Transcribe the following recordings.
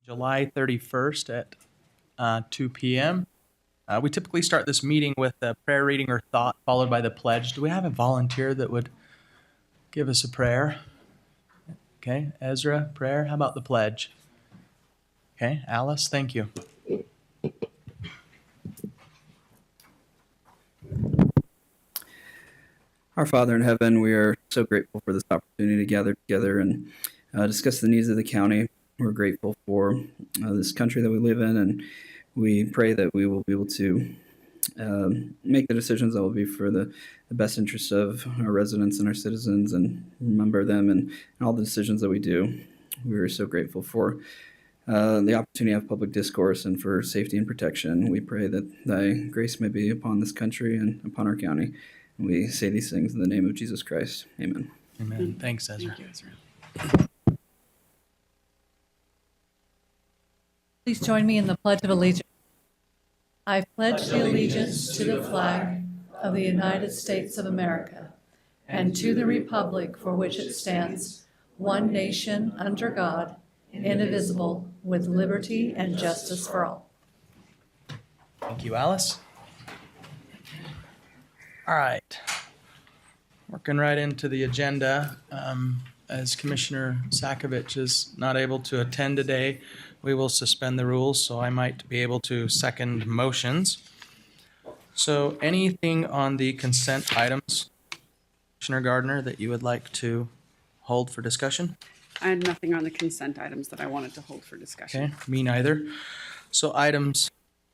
July 31st at 2 p.m. We typically start this meeting with a prayer reading or thought followed by the pledge. Do we have a volunteer that would give us a prayer? Okay, Ezra, prayer. How about the pledge? Okay, Alice, thank you. Our Father in heaven, we are so grateful for this opportunity to gather together and discuss the needs of the county. We're grateful for this country that we live in, and we pray that we will be able to make the decisions that will be for the best interests of our residents and our citizens, and remember them and all the decisions that we do. We are so grateful for the opportunity to have public discourse and for safety and protection. We pray that thy grace may be upon this country and upon our county. And we say these things in the name of Jesus Christ. Amen. Amen. Thanks, Ezra. Thank you, Ezra. Please join me in the Pledge of Allegiance. I pledge allegiance to the flag of the United States of America and to the republic for which it stands, one nation under God, indivisible, with liberty and justice for all. Thank you, Alice. All right. Working right into the agenda. As Commissioner Sakovic is not able to attend today, we will suspend the rules, so I might be able to second motions. So anything on the consent items, Commissioner Gardner, that you would like to hold for discussion? I had nothing on the consent items that I wanted to hold for discussion. Okay, me neither. So items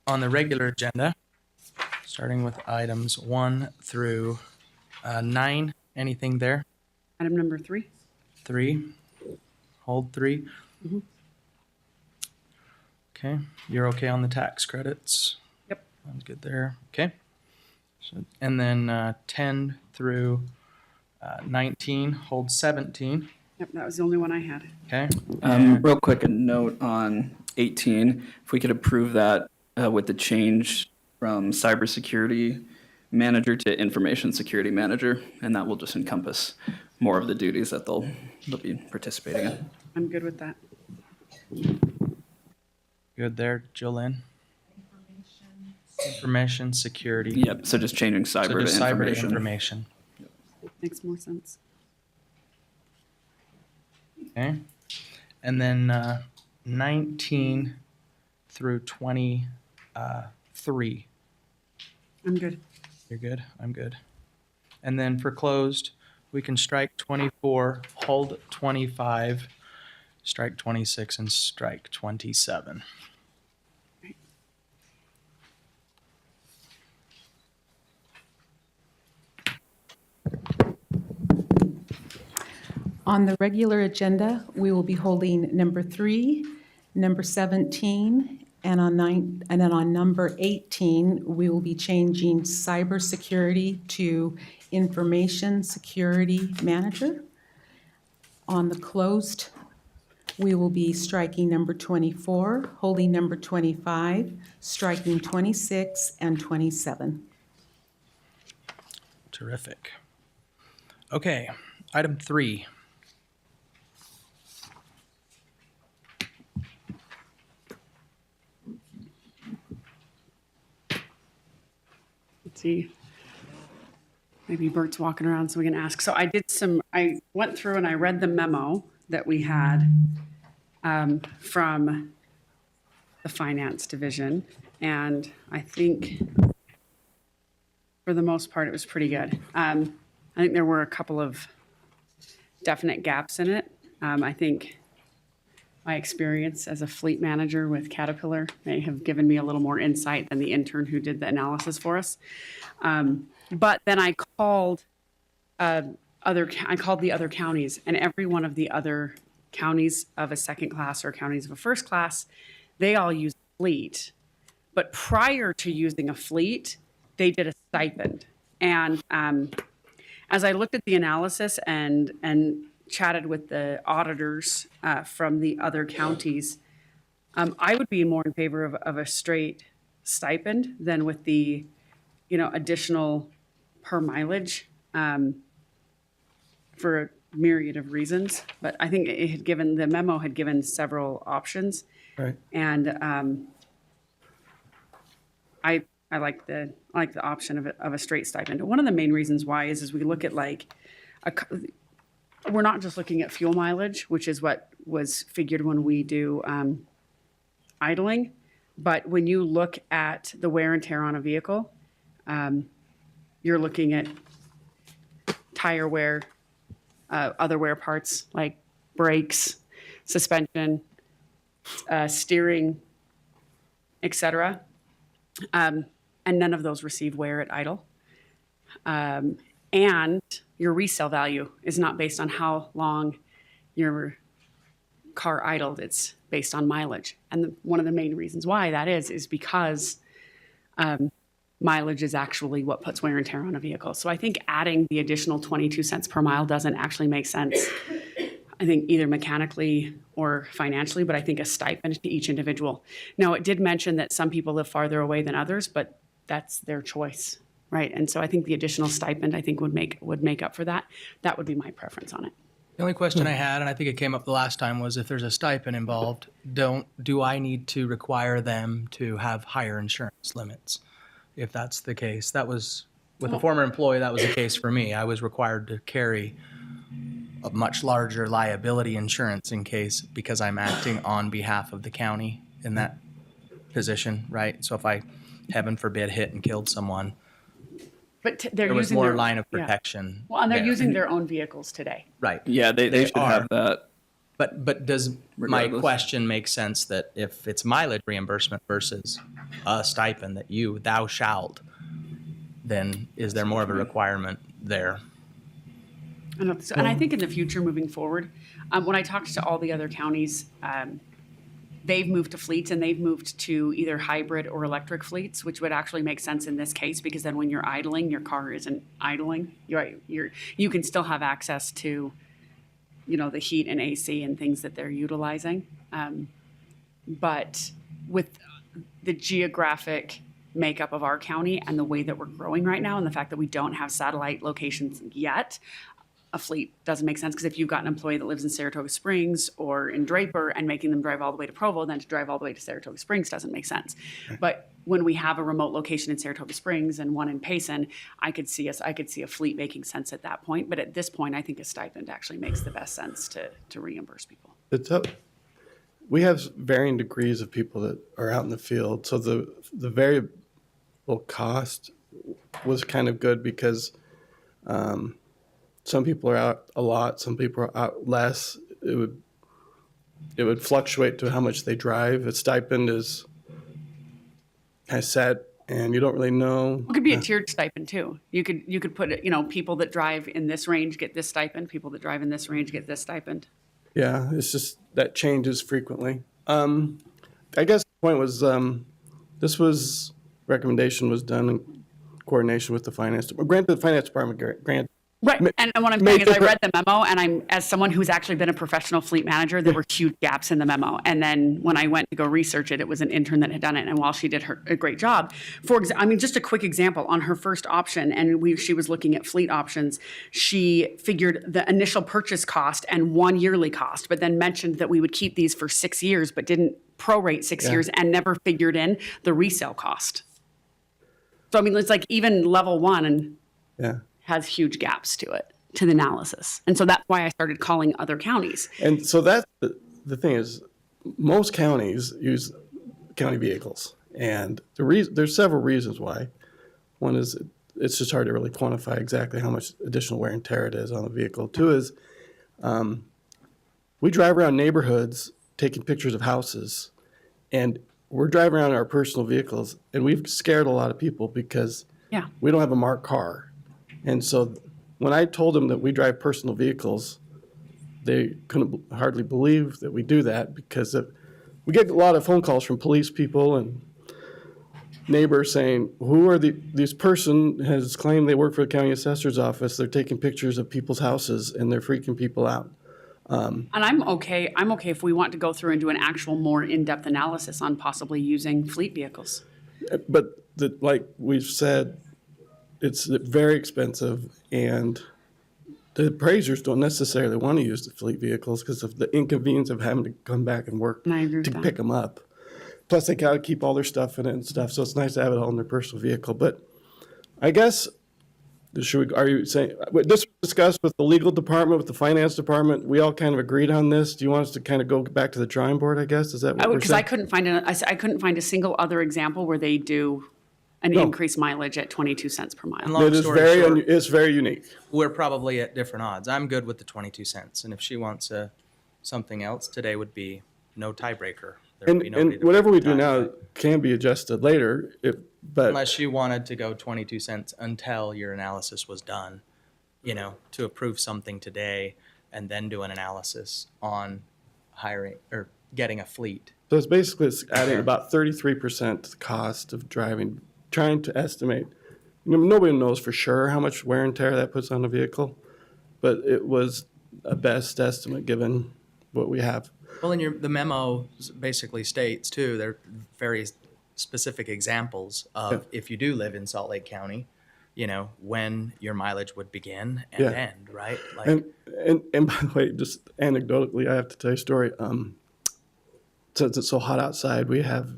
on the regular agenda, starting with items 1 through 9. Anything there? Item number 3. 3. Hold 3. Mhm. Okay, you're okay on the tax credits? Yep. Sounds good there. Okay. So, and then 10 through 19, hold 17. Yep, that was the only one I had. Okay. Real quick, a note on 18. If we could approve that with the change from cybersecurity manager to information security manager, and that will just encompass more of the duties that they'll be participating in. I'm good with that. Good there, Jolene. Information security. Yep, so just changing cyber So just to cyber information. information. Makes more sense. Okay. And then 19 through 23. I'm good. You're good? I'm good. And then for closed, we can strike 24, hold 25, strike 26, and strike 27. On the regular agenda, we will be holding number 3, number 17, and then on number 18, we will be changing cybersecurity to information security manager. On the closed, we will be striking number 24, holding number 25, striking 26 and 27. Terrific. Okay, item 3. Let's see. Maybe Bert's walking around so we can ask. So I went through and I read the memo that we had from the finance division. And I think for the most part, it was pretty good. I think there were a couple of definite gaps in it. I think my experience as a fleet manager with Caterpillar may have given me a little more insight than the intern who did the analysis for us. But then I called the other counties, and every one of the other counties of a second class or counties of a first class, they all use fleet. But prior to using a fleet, they did a stipend. And as I looked at the analysis and chatted with the auditors from the other counties, I would be more in favor of a straight stipend than with the, additional per mileage for a myriad of reasons. But I think the memo had given several options. Right. And I like the option of a straight stipend. One of the main reasons why is we look at like we're not just looking at fuel mileage, which is what was figured when we do idling, but when you look at the wear and tear on a vehicle, you're looking at tire wear, other wear parts like brakes, suspension, steering, etc. And none of those receive wear at idle. And your resale value is not based on how long your car idled. It's based on mileage. And one of the main reasons why that is because mileage is actually what puts wear and tear on a vehicle. So I think adding the additional 22 cents per mile doesn't actually make sense. I think either mechanically or financially, but I think a stipend to each individual. Now, it did mention that some people live farther away than others, but that's their choice, right? And so I think the additional stipend, I think, would make up for that. That would be my preference on it. The only question I had, and I think it came up the last time, was if there's a stipend involved, do I need to require them to have higher insurance limits? If that's the case, that was, with a former employee, that was the case for me. I was required to carry a much larger liability insurance because I'm acting on behalf of the county in that position, right? So if I, heaven forbid, hit and killed someone, But there was using more their line of yeah. protection. Well, and they're there. using their own vehicles today. Right. Yeah, they should are. have that. But does my Regardless. question make sense that if it's mileage reimbursement versus a stipend that thou shalt, then is there more of a requirement there? And I think in the future, moving forward, when I talked to all the other counties, they've moved to fleets and they've moved to either hybrid or electric fleets, which would actually make sense in this case because then when you're idling, your car isn't idling. You can still have access to, the heat and AC and things that they're utilizing. But with the geographic makeup of our county and the way that we're growing right now and the fact that we don't have satellite locations yet, a fleet doesn't make sense because if you've got an employee that lives in Saratoga Springs or in Draper and making them drive all the way to Provo, then to drive all the way to Saratoga Springs doesn't make sense. But when we have a remote location in Saratoga Springs and one in Payson, I could see a fleet making sense at that point. But at this point, I think a stipend actually makes the best sense to reimburse people. It's up. We have varying degrees of people that are out in the field. So the variable cost was kind of good because some people are out a lot, some people are out less. It would fluctuate to how much they drive. A stipend is kind of set, and you don't really know. It could be a tiered stipend too. You could put it, people that drive in this range get this stipend. People that drive in this range get this stipend. Yeah, it's just that changes frequently. I guess the point was this recommendation was done in coordination with the finance department. Granted, the finance department granted. Right, and what I'm saying is I read the memo, and as someone who's actually been a professional fleet manager, there were huge gaps in the memo. And then when I went to go research it, it was an intern that had done it, and while she did a great job, just a quick example, on her first option, and she was looking at fleet options, she figured the initial purchase cost and 1 yearly cost, but then mentioned that we would keep these for 6 years, but didn't prorate 6 years and never figured in the resale cost. So, it's like even level one has huge gaps to the analysis. And so that's why I started calling other counties. And so that's the thing is, most counties use county vehicles. And there's several reasons why. One is it's just hard to really quantify exactly how much additional wear and tear it is on the vehicle. Two is we drive around neighborhoods taking pictures of houses, and we're driving around in our personal vehicles, and we've scared a lot of people because we don't have a marked car. And so when I told them that we drive personal vehicles, they couldn't hardly believe that we do that because we get a lot of phone calls from police people and neighbors saying, this person has claimed they work for the county assessor's office. They're taking pictures of people's houses and they're freaking people out. And I'm okay if we want to go through and do an actual more in-depth analysis on possibly using fleet vehicles. But like we've said, it's very expensive, and the appraisers don't necessarily want to use the fleet vehicles because of the inconvenience of having to come back and work And I agree with to that. pick them up. Plus, they got to keep all their stuff in it and stuff, so it's nice to have it all in their personal vehicle. But I guess, are you saying, this was discussed with the legal department, with the finance department, we all kind of agreed on this? Do you want us to kind of go back to the drawing board, I guess? Is that what we're Because I saying? couldn't find a single other example where they do an No. increased mileage at 22 cents per And mile. long It is story very, short, it's very unique. we're probably at different odds. I'm good with the 22 cents, and if she wants something else, today would be no tiebreaker. There would be nobody And to whatever break we the do tie, now but can be adjusted later, but unless you wanted to go 22 cents until your analysis was done, to approve something today and then do an analysis on hiring or getting a fleet. so it's basically adding about 33% to the cost of driving, trying to estimate. Nobody knows for sure how much wear and tear that puts on a vehicle, but it was a best estimate given what we have. Well, and the memo basically states too, there are very specific examples of if you do live in Salt Lake County, when your mileage would begin and Yeah. end, right? Like, And by the way, just anecdotally, I have to tell you a story. Since it's so hot outside, we have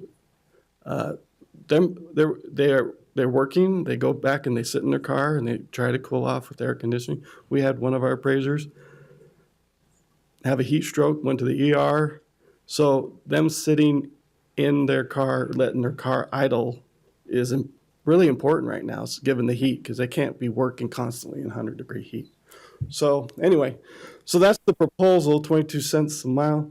them. They're working. They go back and they sit in their car and they try to cool off with air conditioning. We had one of our appraisers have a heat stroke, went to the ER. So them sitting in their car, letting their car idle, is really important right now, given the heat, because they can't be working constantly in 100-degree heat. So anyway, so that's the proposal, 22 cents a mile.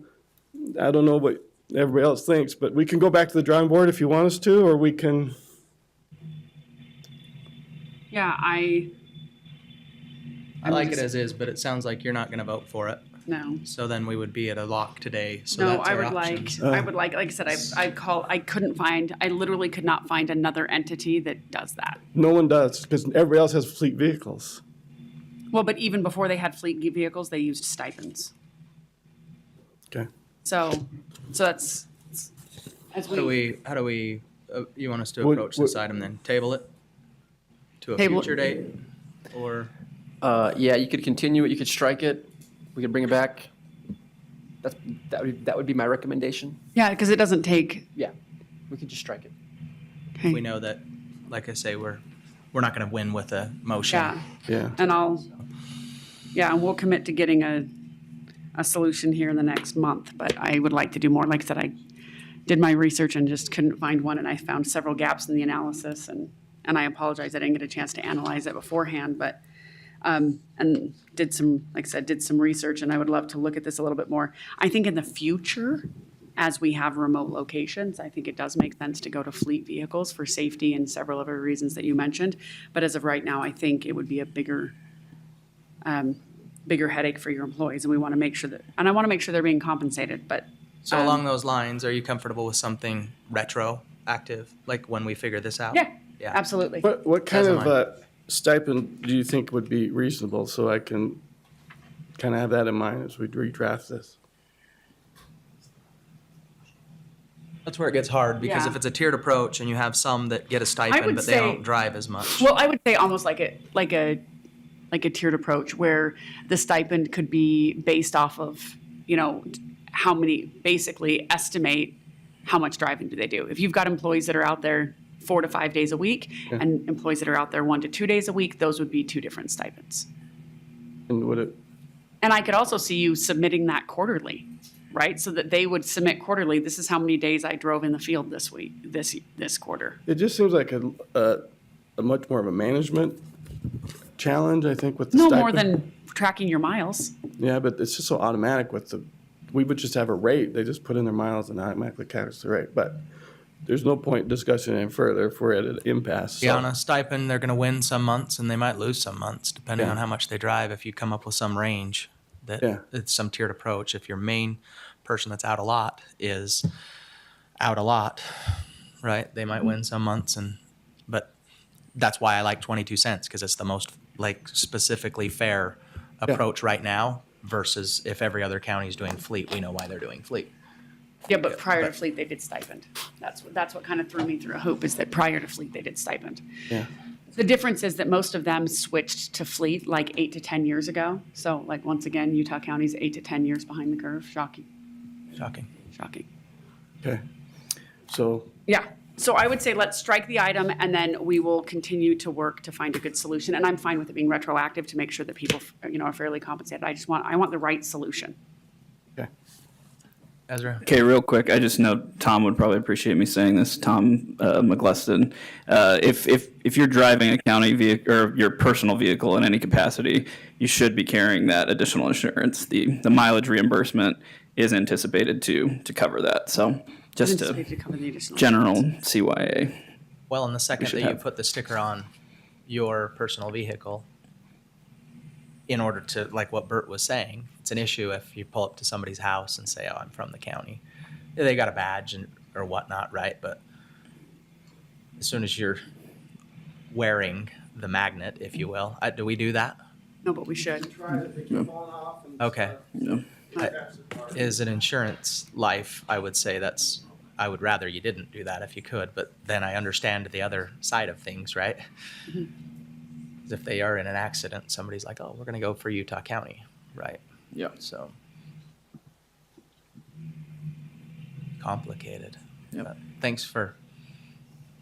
I don't know what everybody else thinks, but we can go back to the drawing board if you want us to, or we can. Yeah, I like it as is, but it sounds like you're not going to vote for it. no. So then we would be at a lock today. So No, that's I our would options. like I said, I literally could not find another entity that does that. No one does, because everybody else has fleet vehicles. Well, but even before they had fleet vehicles, they used stipends. Okay. So that's, as How do we, you want us to Would- approach would- this item then? Table it to a Table it. future date? Or, Yeah, you could continue it, you could strike it, we could bring it back. That would be my recommendation. Yeah, because it doesn't take, Yeah, we could just strike it. okay. we know that, like I say, we're not going to win with a motion. Yeah, Yeah. and and we'll commit to getting a solution here in the next month, but I would like to do more. Like I said, I did my research and just couldn't find one, and I found several gaps in the analysis, and I apologize, I didn't get a chance to analyze it beforehand, but, and did some research, and I would love to look at this a little bit more. I think in the future, as we have remote locations, I think it does make sense to go to fleet vehicles for safety and several other reasons that you mentioned. But as of right now, I think it would be a bigger headache for your employees, and I want to make sure they're being compensated, but. So along those lines, are you comfortable with something retroactive, like when we figure this out? Yeah, Yeah. absolutely. What kind As am of stipend do you think would be reasonable, so I can kind of have that in mind as we redraft this? That's where it gets hard, because Yeah. if it's a tiered approach and you have some that get a would stipend, but they say- don't drive as much. Well, I would say almost like a tiered approach where the stipend could be based off of, how many, basically estimate how much driving do they do. If you've got employees that are out there 4 to 5 days a week and employees that are out there 1 to 2 days a week, those would be 2 different stipends. And would it, And I could also see you submitting that quarterly, right? So that they would submit quarterly, this is how many days I drove in the field this week, this quarter. it just seems like a much more of a management challenge, I think, with the No stipend. more than tracking your miles. Yeah, but it's just so automatic we would just have a rate. They just put in their miles and automatically calculates the rate. But there's no point discussing it any further if we're at an impasse. Yeah, on a stipend, they're going to win some months and they might lose some months, depending Yeah. on how much they drive. If you come up with some range, Yeah. it's some tiered approach. If your main person that's out a lot is out a lot, right? They might win some months, but that's why I like 22 cents, because it's the most specifically fair approach right now. Versus if every other county is doing fleet, we know why they're doing fleet. Yeah, but prior to fleet, they did stipend. That's what kind of threw me through a hoop, is that prior to fleet, they did stipend. Yeah. The difference is that most of them switched to fleet like 8 to 10 years ago. So like, once again, Utah County's 8 to 10 years behind the curve. Shocking, Shocking. shocking. Okay. So, Yeah, so I would say let's strike the item and then we will continue to work to find a good solution. And I'm fine with it being retroactive to make sure that people, are fairly compensated. I want the right solution. okay. Ezra? Okay, real quick, I just know Tom would probably appreciate me saying this. Tom McGleston, if you're driving a county vehicle or your personal vehicle in any capacity, you should be carrying that additional insurance. The mileage reimbursement is anticipated to cover that. So just Anticipated a to cover the additional. general CYA. Well, and the second should that you have- put the sticker on your personal vehicle, in order to, like what Bert was saying, it's an issue if you pull up to somebody's house and say, oh, I'm from the county. Yeah, they got a badge or whatnot, right? But as soon as you're wearing the magnet, if you will, do we do that? No, but we should. Okay. Yeah. Is an insurance life, I would say I would rather you didn't do that if you could, but then I understand the other side of things, right? If they are in an accident, somebody's like, oh, we're going to go for Utah County, right? Yeah. So complicated. Yep. But thanks for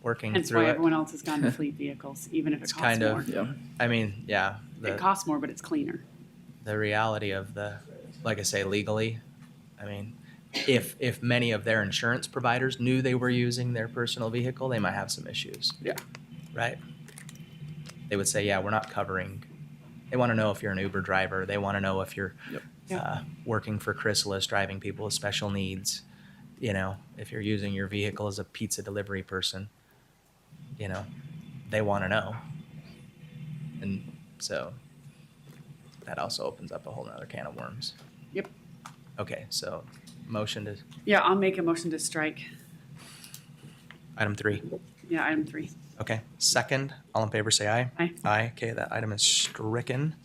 working Hence through why it. everyone else has gone to fleet vehicles, even if it It's costs kind more. of, Yeah. I mean, yeah, It costs more, but it's cleaner. the reality of like I say, legally, I mean, if many of their insurance providers knew they were using their personal vehicle, they might have some issues. Yeah. Right? They would say, yeah, we're not covering. They want to know if you're an Uber driver. They want to know if you're Yep. working for Chrysalis, driving people with special needs. If you're using your vehicle as a pizza delivery person, they want to know. And so that also opens up a whole nother can of worms. Yep. Okay, so motion to Yeah, I'll make a motion to strike. item 3. Yeah, item 3. Okay, second, all in favor say aye. Aye. Aye, okay, that item is stricken.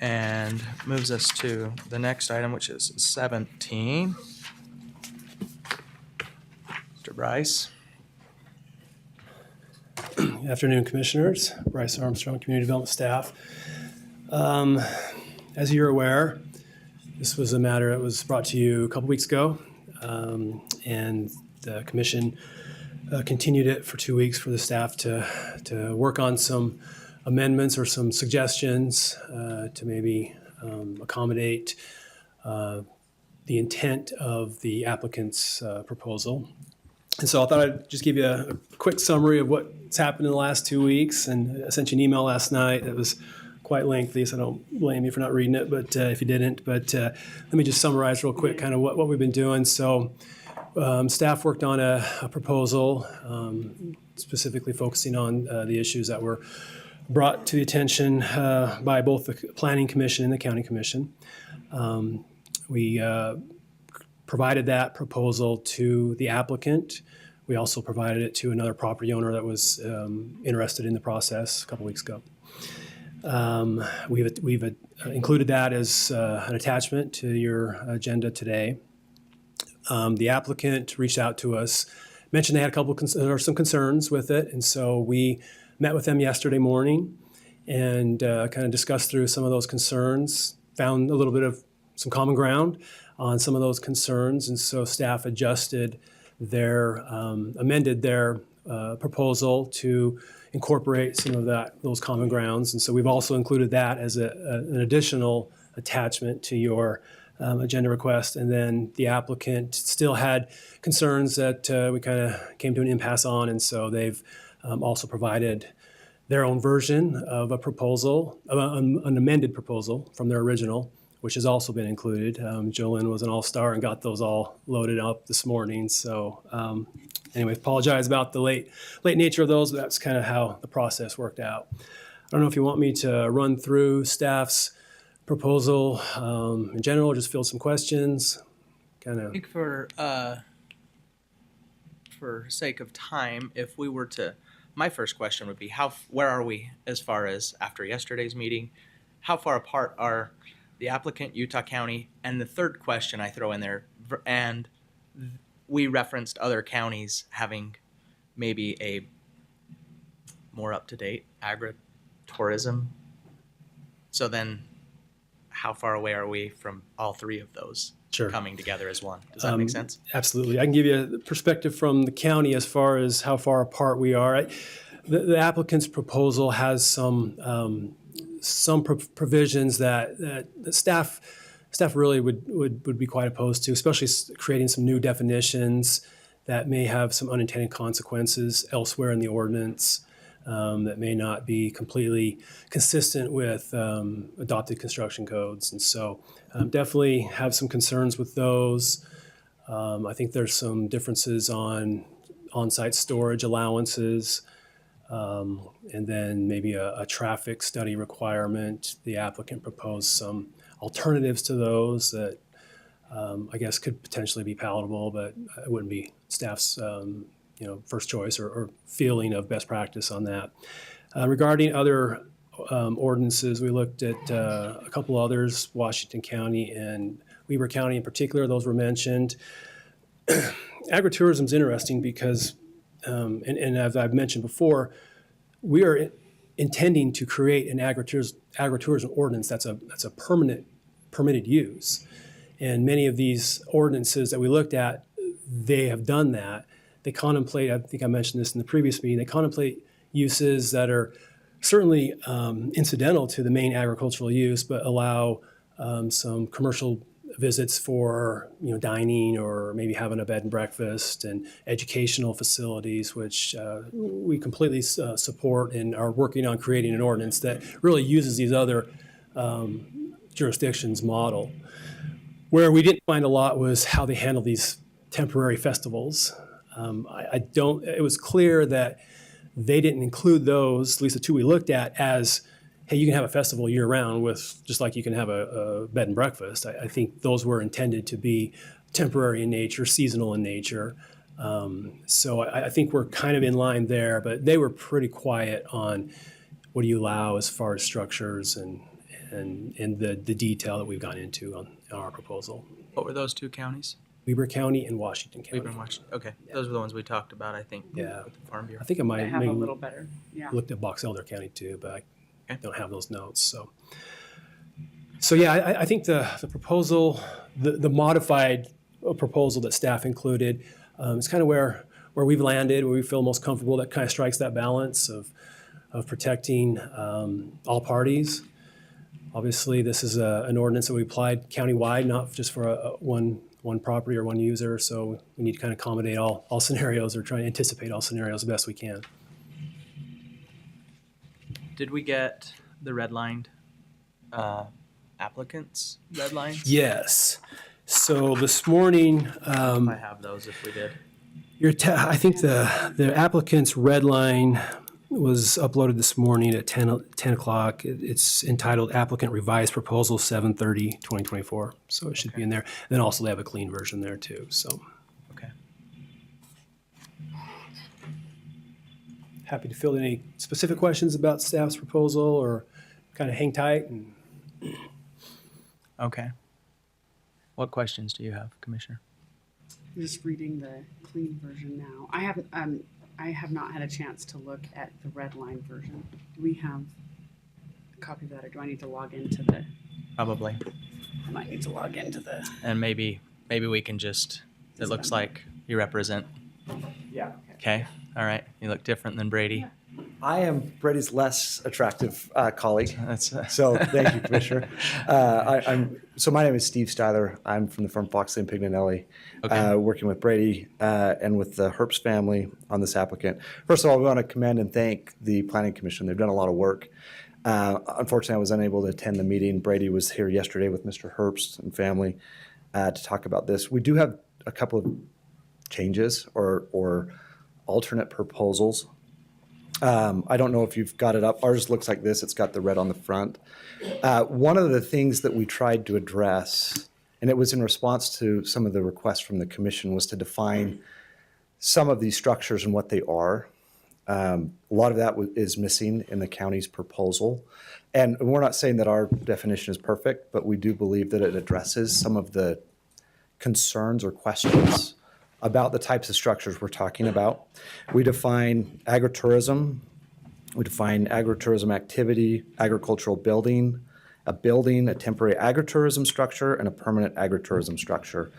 And moves us to the next item, which is 17. Mr. Bryce? Afternoon, Commissioners. Bryce Armstrong, Community Development Staff. As you're aware, this was a matter that was brought to you a couple weeks ago, and the Commission continued it for 2 weeks for the staff to work on some amendments or some suggestions to maybe accommodate the intent of the applicant's proposal. And so I thought I'd just give you a quick summary of what's happened in the last 2 weeks. And I sent you an email last night that was quite lengthy, so I don't blame you for not reading it, but if you didn't. But let me just summarize real quick kind of what we've been doing. So staff worked on a proposal specifically focusing on the issues that were brought to the attention by both the Planning Commission and the County Commission. We provided that proposal to the applicant. We also provided it to another property owner that was interested in the process a couple weeks ago. We've included that as an attachment to your agenda today. The applicant reached out to us, mentioned they had some concerns with it, and so we met with them yesterday morning and kind of discussed through some of those concerns, found a little bit of some common ground on some of those concerns, and so staff amended their proposal to incorporate some of those common grounds, and so we've also included that as an additional attachment to your agenda request. And then the applicant still had concerns that we kind of came to an impasse on, and so they've also provided their own version of a proposal, an amended proposal from their original, which has also been included. Jolyn was an all-star and got those all loaded up this morning. So anyway, apologize about the late nature of those, but that's kind of how the process worked out. I don't know if you want me to run through staff's proposal in general, or just field some questions. Kind I of. think for sake of time, if we were to, my first question would be, where are we as far as after yesterday's meeting? How far apart are the applicant, Utah County, and the third question I throw in there, and we referenced other counties having maybe more up to date, agritourism. So then how far away are we from all three of those Sure. coming together as one? Does that make sense? Absolutely. I can give you a perspective from the county as far as how far apart we are. The applicant's proposal has some provisions that staff really would be quite opposed to, especially creating some new definitions that may have some unintended consequences elsewhere in the ordinance, that may not be completely consistent with adopted construction codes. And so definitely have some concerns with those. I think there's some differences on on-site storage allowances, and then maybe a traffic study requirement. The applicant proposed some alternatives to those that I guess could potentially be palatable, but it wouldn't be staff's first choice or feeling of best practice on that. Regarding other ordinances, we looked at a couple others, Washington County and Weber County in particular. Those were mentioned. Agritourism is interesting because, and as I've mentioned before, we are intending to create an agritourism ordinance that's a permitted use. And many of these ordinances that we looked at, they have done that. They contemplate, I think I mentioned this in the previous meeting, they contemplate uses that are certainly incidental to the main agricultural use, but allow some commercial visits for dining or maybe having a bed and breakfast, and educational facilities, which we completely support and are working on creating an ordinance that really uses these other jurisdictions model. Where we didn't find a lot was how they handle these temporary festivals. It was clear that they didn't include those, at least the two we looked at, as, hey, you can have a festival year round with, just like you can have a bed and breakfast. I think those were intended to be temporary in nature, seasonal in nature. So I think we're kind of in line there, but they were pretty quiet on what do you allow as far as structures and the detail that we've gone into on our proposal. What were those two counties? Weber County and Washington County. We've been watching. Okay, those were the ones we talked about, I think. Yeah. With the Farm Bureau. I think I might They have have a maybe little better, yeah. looked at Box Elder County too, but I Okay. don't have those notes. So yeah, I think the proposal, the modified proposal that staff included, is kind of where we've landed, where we feel most comfortable. That kind of strikes that balance of protecting all parties. Obviously, this is an ordinance that we applied countywide, not just for one property or one user. So we need to kind of accommodate all scenarios, or try to anticipate all scenarios the best we can. Did we get the redlined applicants redlines? Yes. So this morning, I have those if we did. I think the applicant's red line was uploaded this morning at 10 o'clock. It's entitled Applicant Revised Proposal 7/30/2024. So it should be in there. Then also they have a clean version there too. So Okay. happy to field any specific questions about staff's proposal, or kind of hang tight. And Okay. What questions do you have, Commissioner? I'm just reading the clean version now. I have not had a chance to look at the red line version. Do we have a copy of that, or do I need to log into the? Probably. I might need to log into the. And maybe we can just, it looks like you represent. Yeah. Okay. All right. You look different than Brady. I am Brady's less attractive colleague. That's So thank you, Commissioner. So my name is Steve Styler. I'm from the firm Foxley and Pignanelli, Okay. working with Brady and with the Herbst family on this applicant. First of all, we want to commend and thank the Planning Commission. They've done a lot of work. Unfortunately, I was unable to attend the meeting. Brady was here yesterday with Mr. Herbst and family to talk about this. We do have a couple of changes or alternate proposals. I don't know if you've got it up. Ours looks like this. It's got the red on the front. One of the things that we tried to address, and it was in response to some of the requests from the commission, was to define some of these structures and what they are. A lot of that is missing in the county's proposal. And we're not saying that our definition is perfect, but we do believe that it addresses some of the concerns or questions about the types of structures we're talking about. We define agritourism We define agritourism activity, agricultural building, a temporary agritourism structure, and a permanent agritourism structure.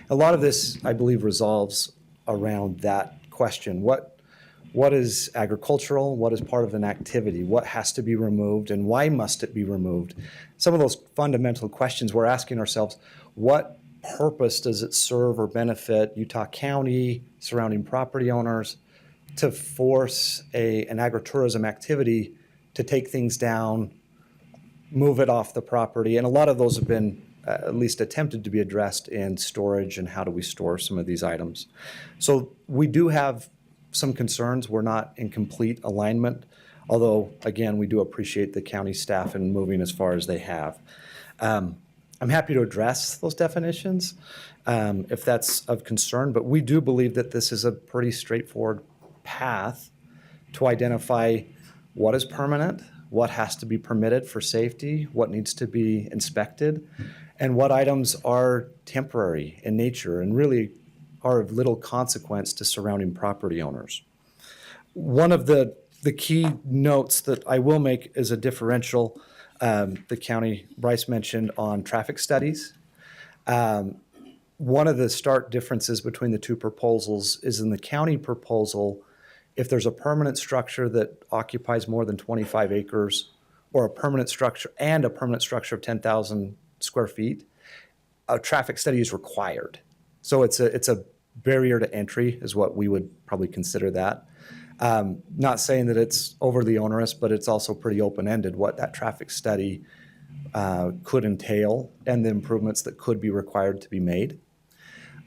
A lot of this, I believe, resolves around that question. What is agricultural? What is part of an activity? What has to be removed, and why must it be removed? Some of those fundamental questions we're asking ourselves: what purpose does it serve or benefit Utah County, surrounding property owners, to force an agritourism activity to take things down, move it off the property? And a lot of those have been at least attempted to be addressed in storage and how do we store some of these items. So we do have some concerns. We're not in complete alignment, although, again, we do appreciate the county staff in moving as far as they have. I'm happy to address those definitions if that's of concern, but we do believe that this is a pretty straightforward path to identify what is permanent, what has to be permitted for safety, what needs to be inspected, and what items are temporary in nature and really are of little consequence to surrounding property owners. One of the key notes that I will make is a differential the county, Bryce mentioned, on traffic studies. One of the stark differences between the two proposals is in the county proposal, if there's a permanent structure that occupies more than 25 acres or a permanent structure of 10,000 square feet, a traffic study is required. So it's a barrier to entry is what we would probably consider that. Not saying that it's overly onerous, but it's also pretty open-ended what that traffic study could entail and the improvements that could be required to be made.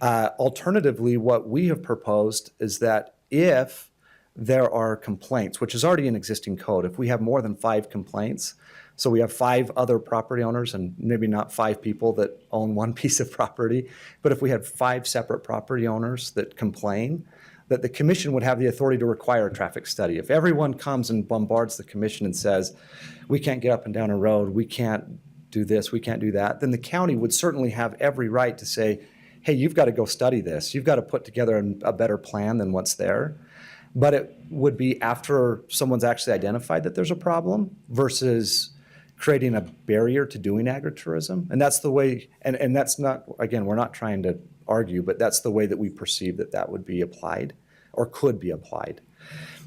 Alternatively, what we have proposed is that if there are complaints, which is already an existing code, if we have more than 5 complaints, so we have 5 other property owners and maybe not 5 people that own one piece of property, but if we had 5 separate property owners that complain, that the commission would have the authority to require a traffic study. If everyone comes and bombards the commission and says, we can't get up and down a road, we can't do this, we can't do that, then the county would certainly have every right to say, hey, you've got to go study this. You've got to put together a better plan than what's there. But it would be after someone's actually identified that there's a problem versus creating a barrier to doing agritourism. And that's the way, and that's not, again, we're not trying to argue, but that's the way that we perceive that would be applied or could be applied.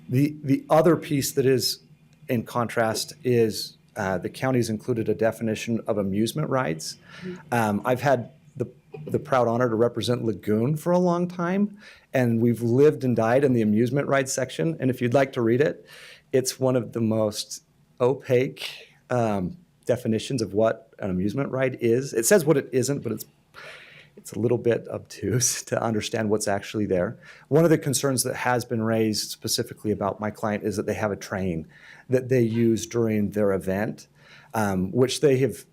The other piece that is in contrast is the county's included a definition of amusement rides. I've had the proud honor to represent Lagoon for a long time, and we've lived and died in the amusement ride section. And if you'd like to read it, it's one of the most opaque definitions of what an amusement ride is. It says what it isn't, but it's a little bit obtuse to understand what's actually there. One of the concerns that has been raised specifically about my client is that they have a train that they use during their event, which they have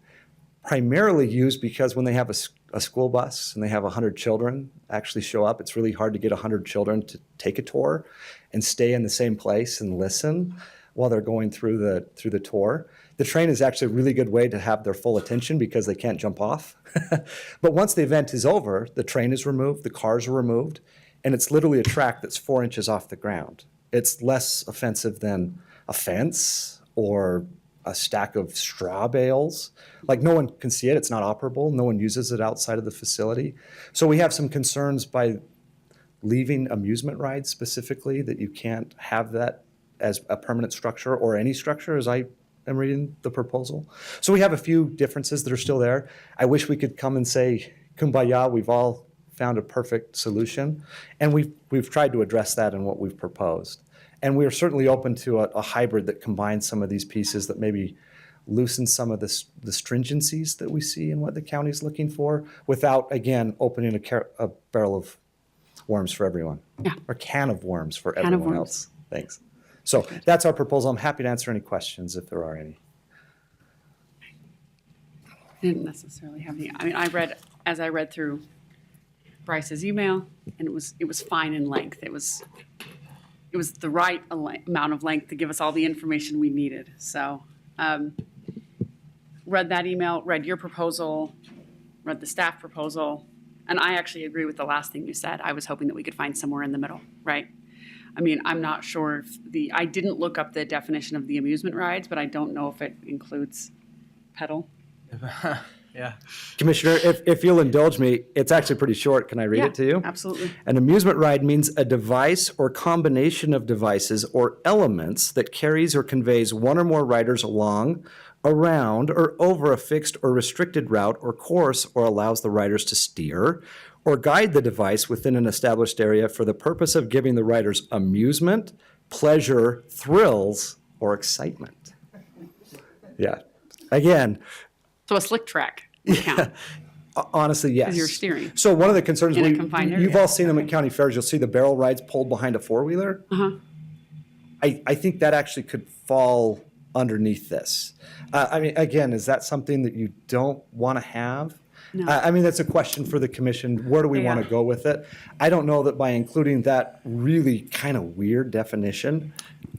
primarily used because when they have a school bus and they have 100 children actually show up, it's really hard to get 100 children to take a tour and stay in the same place and listen while they're going through the tour. The train is actually a really good way to have their full attention because they can't jump off. But once the event is over, the train is removed, the cars are removed, and it's literally a track that's 4 inches off the ground. It's less offensive than a fence or a stack of straw bales. Like, no one can see it, it's not operable, no one uses it outside of the facility. So we have some concerns by leaving amusement rides specifically, that you can't have that as a permanent structure or any structure, as I am reading the proposal. So we have a few differences that are still there. I wish we could come and say, kumbaya, we've all found a perfect solution. And we've tried to address that in what we've proposed. And we are certainly open to a hybrid that combines some of these pieces that maybe loosen some of the stringencies that we see in what the county's looking for without, again, opening a barrel of worms for everyone. Yeah. Or can of worms for Can of everyone worms. else. Thanks. So that's our proposal. I'm happy to answer any questions if there are any. I didn't necessarily have any. I mean, as I read through Bryce's email, and it was fine in length. It was the right amount of length to give us all the information we needed. So, read that email, read your proposal, read the staff proposal, and I actually agree with the last thing you said. I was hoping that we could find somewhere in the middle, right? I mean, I'm not sure if I didn't look up the definition of the amusement rides, but I don't know if it includes pedal. Yeah. Commissioner, if you'll indulge me, it's actually pretty short. Can I read Yeah, it to you? absolutely. An amusement ride means a device or combination of devices or elements that carries or conveys one or more riders along, around, or over a fixed or restricted route or course, or allows the riders to steer or guide the device within an established area for the purpose of giving the riders amusement, pleasure, thrills, or excitement. Yeah. Again, So a slick track would count. honestly, yes. you're steering. So one of the concerns, In a confined you've area. all seen them at county fairs, you'll see the barrel rides pulled behind a four-wheeler. Uh-huh. I think that actually could fall underneath this. I mean, again, is that something that you don't want to have? No. I mean, that's a question for the commission. Where do we want to Yeah. go with it? I don't know that by including that really kind of weird definition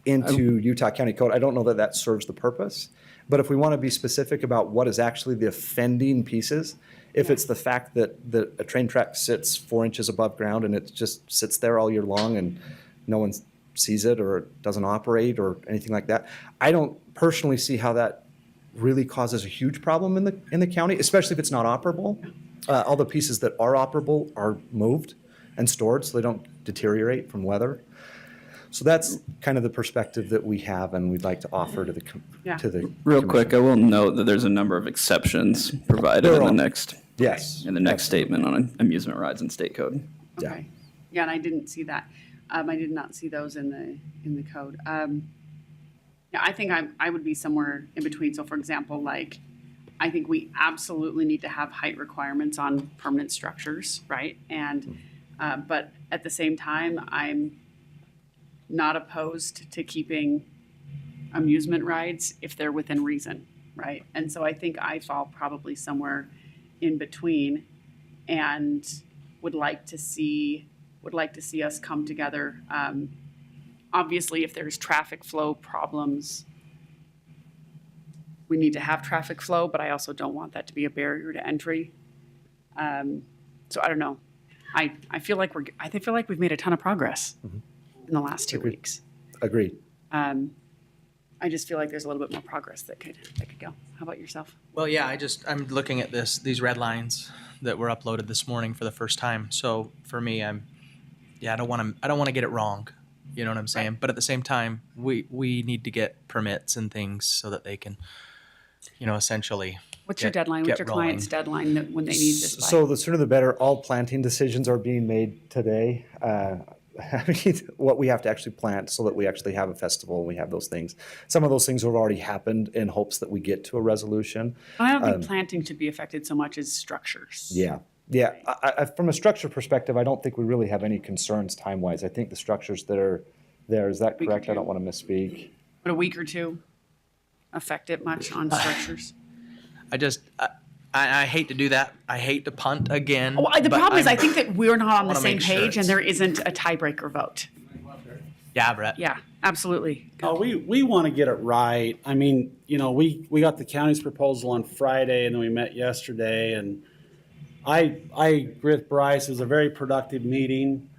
into Utah County Code, I don't know that that serves the purpose. But if we want to be specific about what is actually the offending pieces, if it's the fact that a train track sits 4 inches above ground and it just sits there all year long and no one sees it or it doesn't operate or anything like that, I don't personally see how that really causes a huge problem in the county, especially if it's not operable. All the pieces that are operable are moved and stored so they don't deteriorate from weather. So that's kind of the perspective that we have and we'd like to offer to the Yeah. Real quick, I will note that there's a number of exceptions provided There in the are. next Yes. statement on amusement rides and state code. Yeah. Okay. Yeah, and I didn't see that. I did not see those in the code. Yeah, I think I would be somewhere in between. So for example, like, I think we absolutely need to have height requirements on permanent structures, right? And, but at the same time, I'm not opposed to keeping amusement rides if they're within reason, right? And so I think I fall probably somewhere in between and would like to see us come together. Obviously, if there's traffic flow problems, we need to have traffic flow, but I also don't want that to be a barrier to entry. So I don't know. I feel like we've made a ton of progress in the last 2 weeks. Agreed. I just feel like there's a little bit more progress that could go. How about yourself? Well, yeah, I'm looking at these red lines that were uploaded this morning for the first time. So for me, I don't want to get it wrong. You know what I'm saying? But at the same time, we need to get permits and things so that they can, essentially. What's your deadline? What's your client's deadline when they need this by? So the sooner the better. All planting decisions are being made today. I mean, what we have to actually plant so that we actually have a festival and we have those things. Some of those things have already happened in hopes that we get to a resolution. I don't think planting should be affected so much as structures. Yeah. Yeah. From a structure perspective, I don't think we really have any concerns time-wise. I think the structures that are there, is that Week or correct? I two. don't want to misspeak. Would a week or two affect it much on structures? I hate to do that. I hate to punt again. Well, the but problem is I I'm- think that we're not on the wanna same make sure page and it's- there isn't a tiebreaker vote. Yeah, Brett. Yeah, absolutely. Oh, we want to get it right. I mean, we got the county's proposal on Friday and then we met yesterday and I agree with Bryce. It was a very productive meeting.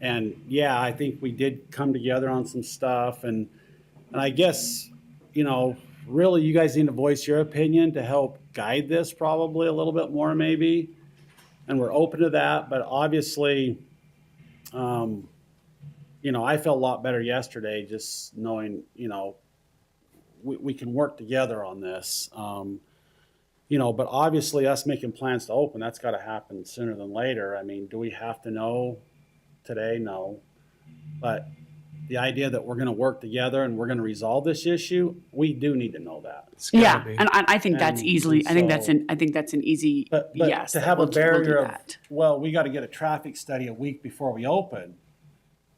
And yeah, I think we did come together on some stuff and I guess, really you guys need to voice your opinion to help guide this probably a little bit more maybe. And we're open to that, but obviously, I felt a lot better yesterday just knowing, we can work together on this. But obviously us making plans to open, that's got to happen sooner than later. I mean, do we have to know today? No. But the idea that we're going to work together and we're going to resolve this issue, we do need to know that. It's gotta Yeah, be. and I think that's And easily, I think that's so- an easy But yes. to that have a we'll do barrier of, that. well, we got to get a traffic study a week before we open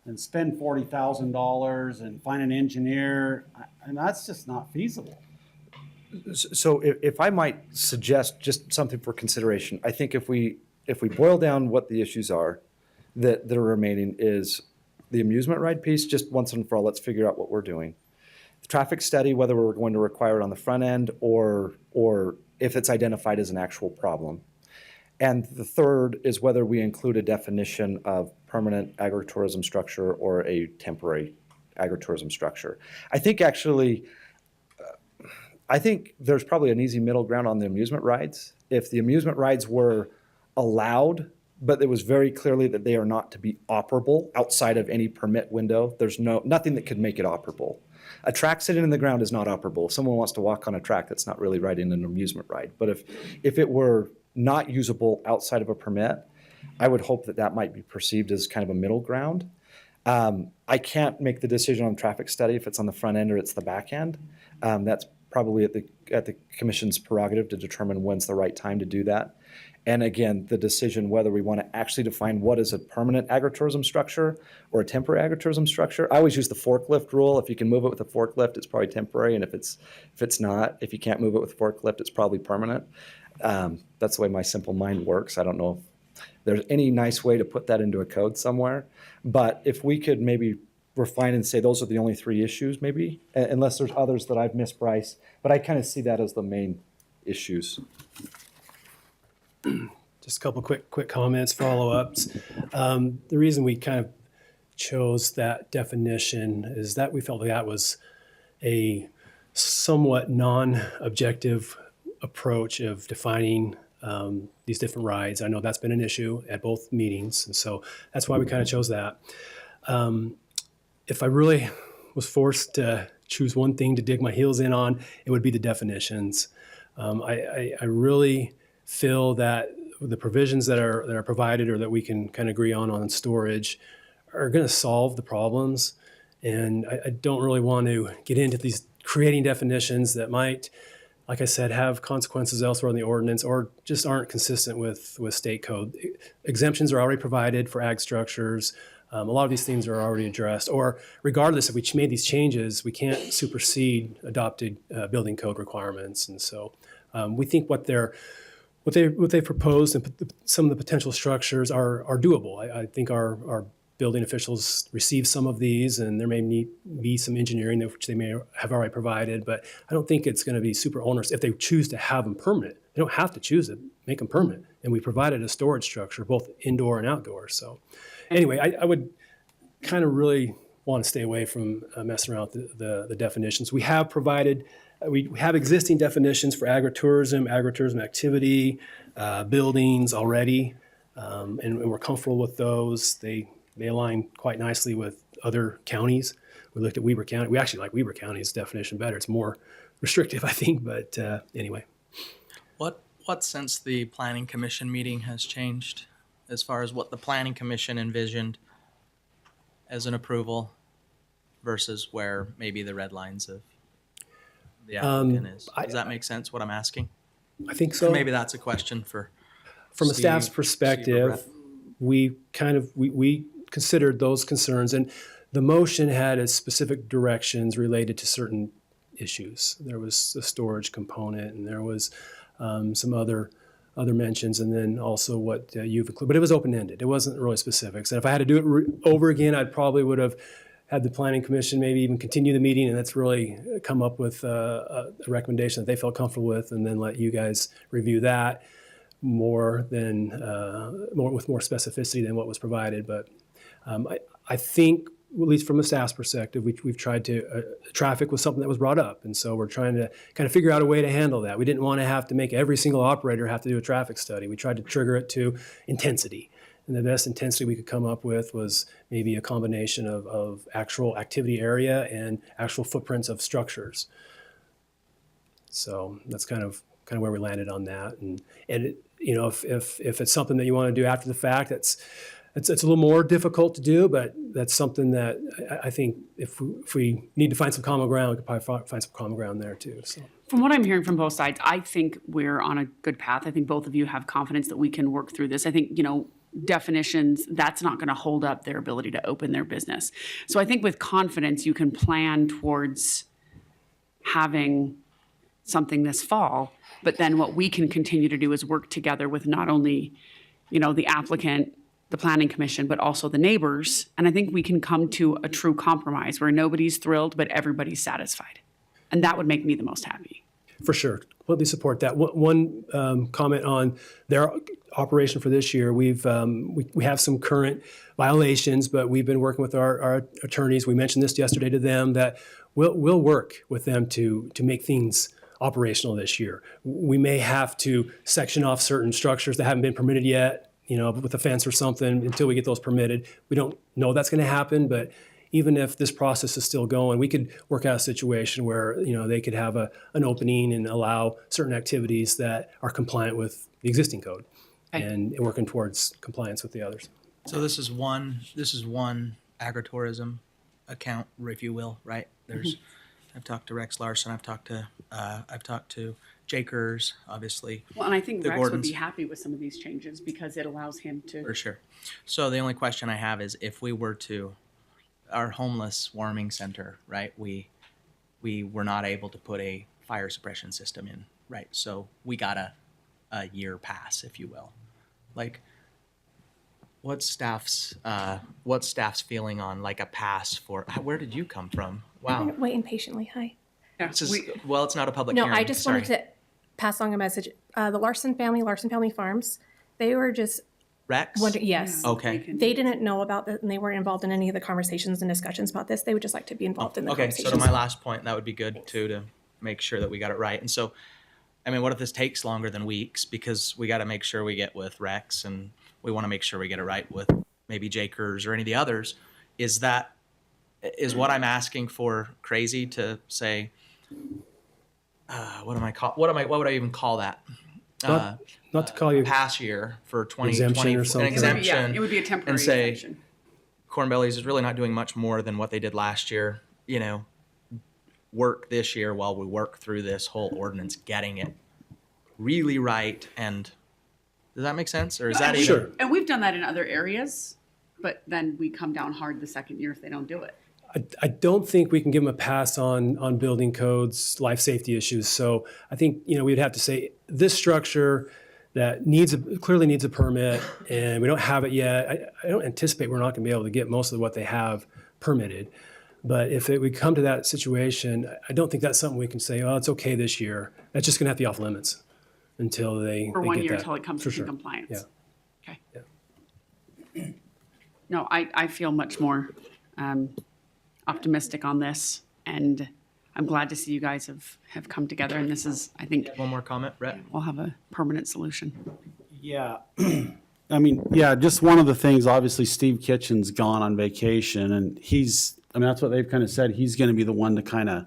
and spend $40,000 and find an engineer, and that's just not feasible. So if I might suggest just something for consideration, I think if we boil down what the issues are that are remaining is the amusement ride piece, just once and for all, let's figure out what we're doing. The traffic study, whether we're going to require it on the front end or if it's identified as an actual problem. And the third is whether we include a definition of permanent agritourism structure or a temporary agritourism structure. I think actually, I think there's probably an easy middle ground on the amusement rides. If the amusement rides were allowed, but it was very clearly that they are not to be operable outside of any permit window, there's nothing that could make it operable. A track sitting in the ground is not operable. If someone wants to walk on a track, that's not really riding an amusement ride. But if it were not usable outside of a permit, I would hope that that might be perceived as kind of a middle ground. I can't make the decision on traffic study if it's on the front end or it's the back end. That's probably at the commission's prerogative to determine when's the right time to do that. And again, the decision whether we want to actually define what is a permanent agritourism structure or a temporary agritourism structure. I always use the forklift rule. If you can move it with a forklift, it's probably temporary, and if it's not, if you can't move it with a forklift, it's probably permanent. That's the way my simple mind works. I don't know if there's any nice way to put that into a code somewhere, but if we could maybe refine and say those are the only three issues, maybe, unless there's others that I've missed, Bryce, but I kind of see that as the main issues. Just a couple quick comments, follow-ups. The reason we kind of chose that definition is that we felt like that was a somewhat non-objective approach of defining these different rides. I know that's been an issue at both meetings, and so that's why we kind of chose that. If I really was forced to choose one thing to dig my heels in on, it would be the definitions. I really feel that the provisions that are provided or that we can kind of agree on storage are going to solve the problems. And I don't really want to get into these creating definitions that might, like I said, have consequences elsewhere in the ordinance or just aren't consistent with state code. Exemptions are already provided for ag structures. A lot of these things are already addressed. Or regardless, if we made these changes, we can't supersede adopted building code requirements. And so we think what they proposed and some of the potential structures are doable. I think our building officials receive some of these, and there may be some engineering which they may have already provided, but I don't think it's going to be super onerous if they choose to have them permanent. They don't have to choose it, make them permanent. And we provided a storage structure, both indoor and outdoor. So anyway, I would kind of really want to stay away from messing around with the definitions. We have provided, we have existing definitions for agritourism activity, buildings already, and we're comfortable with those. They align quite nicely with other counties. We looked at Weber County. We actually like Weber County's definition better. It's more restrictive, I think, but anyway. What since the Planning Commission meeting has changed as far as what the Planning Commission envisioned as an approval versus where maybe the red lines of the applicant is? Does that make sense, what I'm asking? I think so. And maybe that's a question for From a Steve, staff's Steve or perspective, Brett. we considered those concerns, and the motion had specific directions related to certain issues. There was a storage component, and there was some other mentions, and then also what you've included. But it was open-ended. It wasn't really specifics. And if I had to do it over again, I probably would have had the Planning Commission maybe even continue the meeting, and that's really come up with a recommendation that they felt comfortable with, and then let you guys review that with more specificity than what was provided. But I think, at least from a staff's perspective, we've tried to, traffic was something that was brought up. And so we're trying to kind of figure out a way to handle that. We didn't want to have to make every single operator have to do a traffic study. We tried to trigger it to intensity. And the best intensity we could come up with was maybe a combination of actual activity area and actual footprints of structures. So that's kind of where we landed on that. And it, if it's something that you want to do after the fact, it's a little more difficult to do, but that's something that I think if we need to find some common ground, we could probably find some common ground there too. So. From what I'm hearing from both sides, I think we're on a good path. I think both of you have confidence that we can work through this. I think, definitions, that's not going to hold up their ability to open their business. So I think with confidence, you can plan towards having something this fall, but then what we can continue to do is work together with not only, the applicant, the Planning Commission, but also the neighbors. And I think we can come to a true compromise where nobody's thrilled, but everybody's satisfied. And that would make me the most happy. For sure. Completely support that. One comment on there. operation for this year, we have some current violations, but we've been working with our attorneys. We mentioned this yesterday to them that we'll work with them to make things operational this year. We may have to section off certain structures that haven't been permitted yet, with a fence or something until we get those permitted. We don't know that's going to happen, but even if this process is still going, we could work out a situation where, they could have an opening and allow certain activities that are compliant with the existing code and working towards compliance with the others. So this is one agritourism account, if you will, right? There's, I've talked to Rex Larson, I've talked to Jakers, obviously. Well, and I think The Rex would Gordons. be happy with some of these changes because it allows him to. For sure. So the only question I have is if we were to, our homeless warming center, right? We were not able to put a fire suppression system in, right? So we got a year pass, if you will. Like, what's staff's feeling on like a pass for? Where did you come from? I've Wow. been waiting patiently. Hi. Yeah, This is, well, it's not a public No, hearing. I just Sorry. wanted to pass along a message. The Larson Family Farms, they were just Rex? wondering, yes. Okay. They didn't know about this and they weren't involved in any of the conversations and discussions about this. They would just like to be involved in the Okay, so conversations. to my last point, that would be good too, to make sure that we got it right. And so, I mean, what if this takes longer than weeks? Because we got to make sure we get with Rex and we want to make sure we get it right with maybe Jakers or any of the others. Is what I'm asking for crazy to say, what would I even call that? Not to call you Pass year for 2020, Exemption or something. an exemption. It would be a temporary and say, exemption. Corn Bellies is really not doing much more than what they did last year, work this year while we work through this whole ordinance, getting it really right. And does that make sense? Or is that even? Sure. And we've done that in other areas, but then we come down hard the second year if they don't do it. I don't think we can give them a pass on building codes, life safety issues. So I think, we'd have to say this structure that clearly needs a permit and we don't have it yet. I don't anticipate we're not going to be able to get most of what they have permitted. But if we come to that situation, I don't think that's something we can say, oh, it's okay this year. That's just going to have to be off limits until they For they 1 get year that. until it comes For into sure. compliance. Yeah. Okay. No, I feel much more optimistic on this, and I'm glad to see you guys have come together, and this is, I think, One more comment, Rhett? we'll have a permanent solution. Yeah. I mean, yeah, just one of the things, obviously Steve Kitchen's gone on vacation and that's what they've kind of said. He's going to be the one to kind of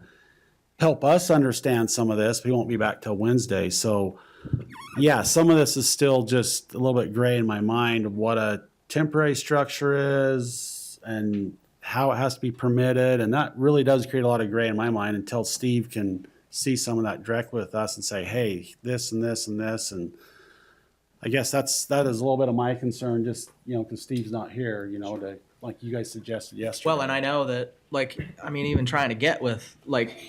help us understand some of this. He won't be back till Wednesday. So yeah, some of this is still just a little bit gray in my mind of what a temporary structure is and how it has to be permitted. And that really does create a lot of gray in my mind until Steve can see some of that directly with us and say, hey, this and this and this. And I guess that is a little bit of my concern, just, because Steve's not here, to, like you guys suggested yesterday. Well, and I know that, even trying to get with,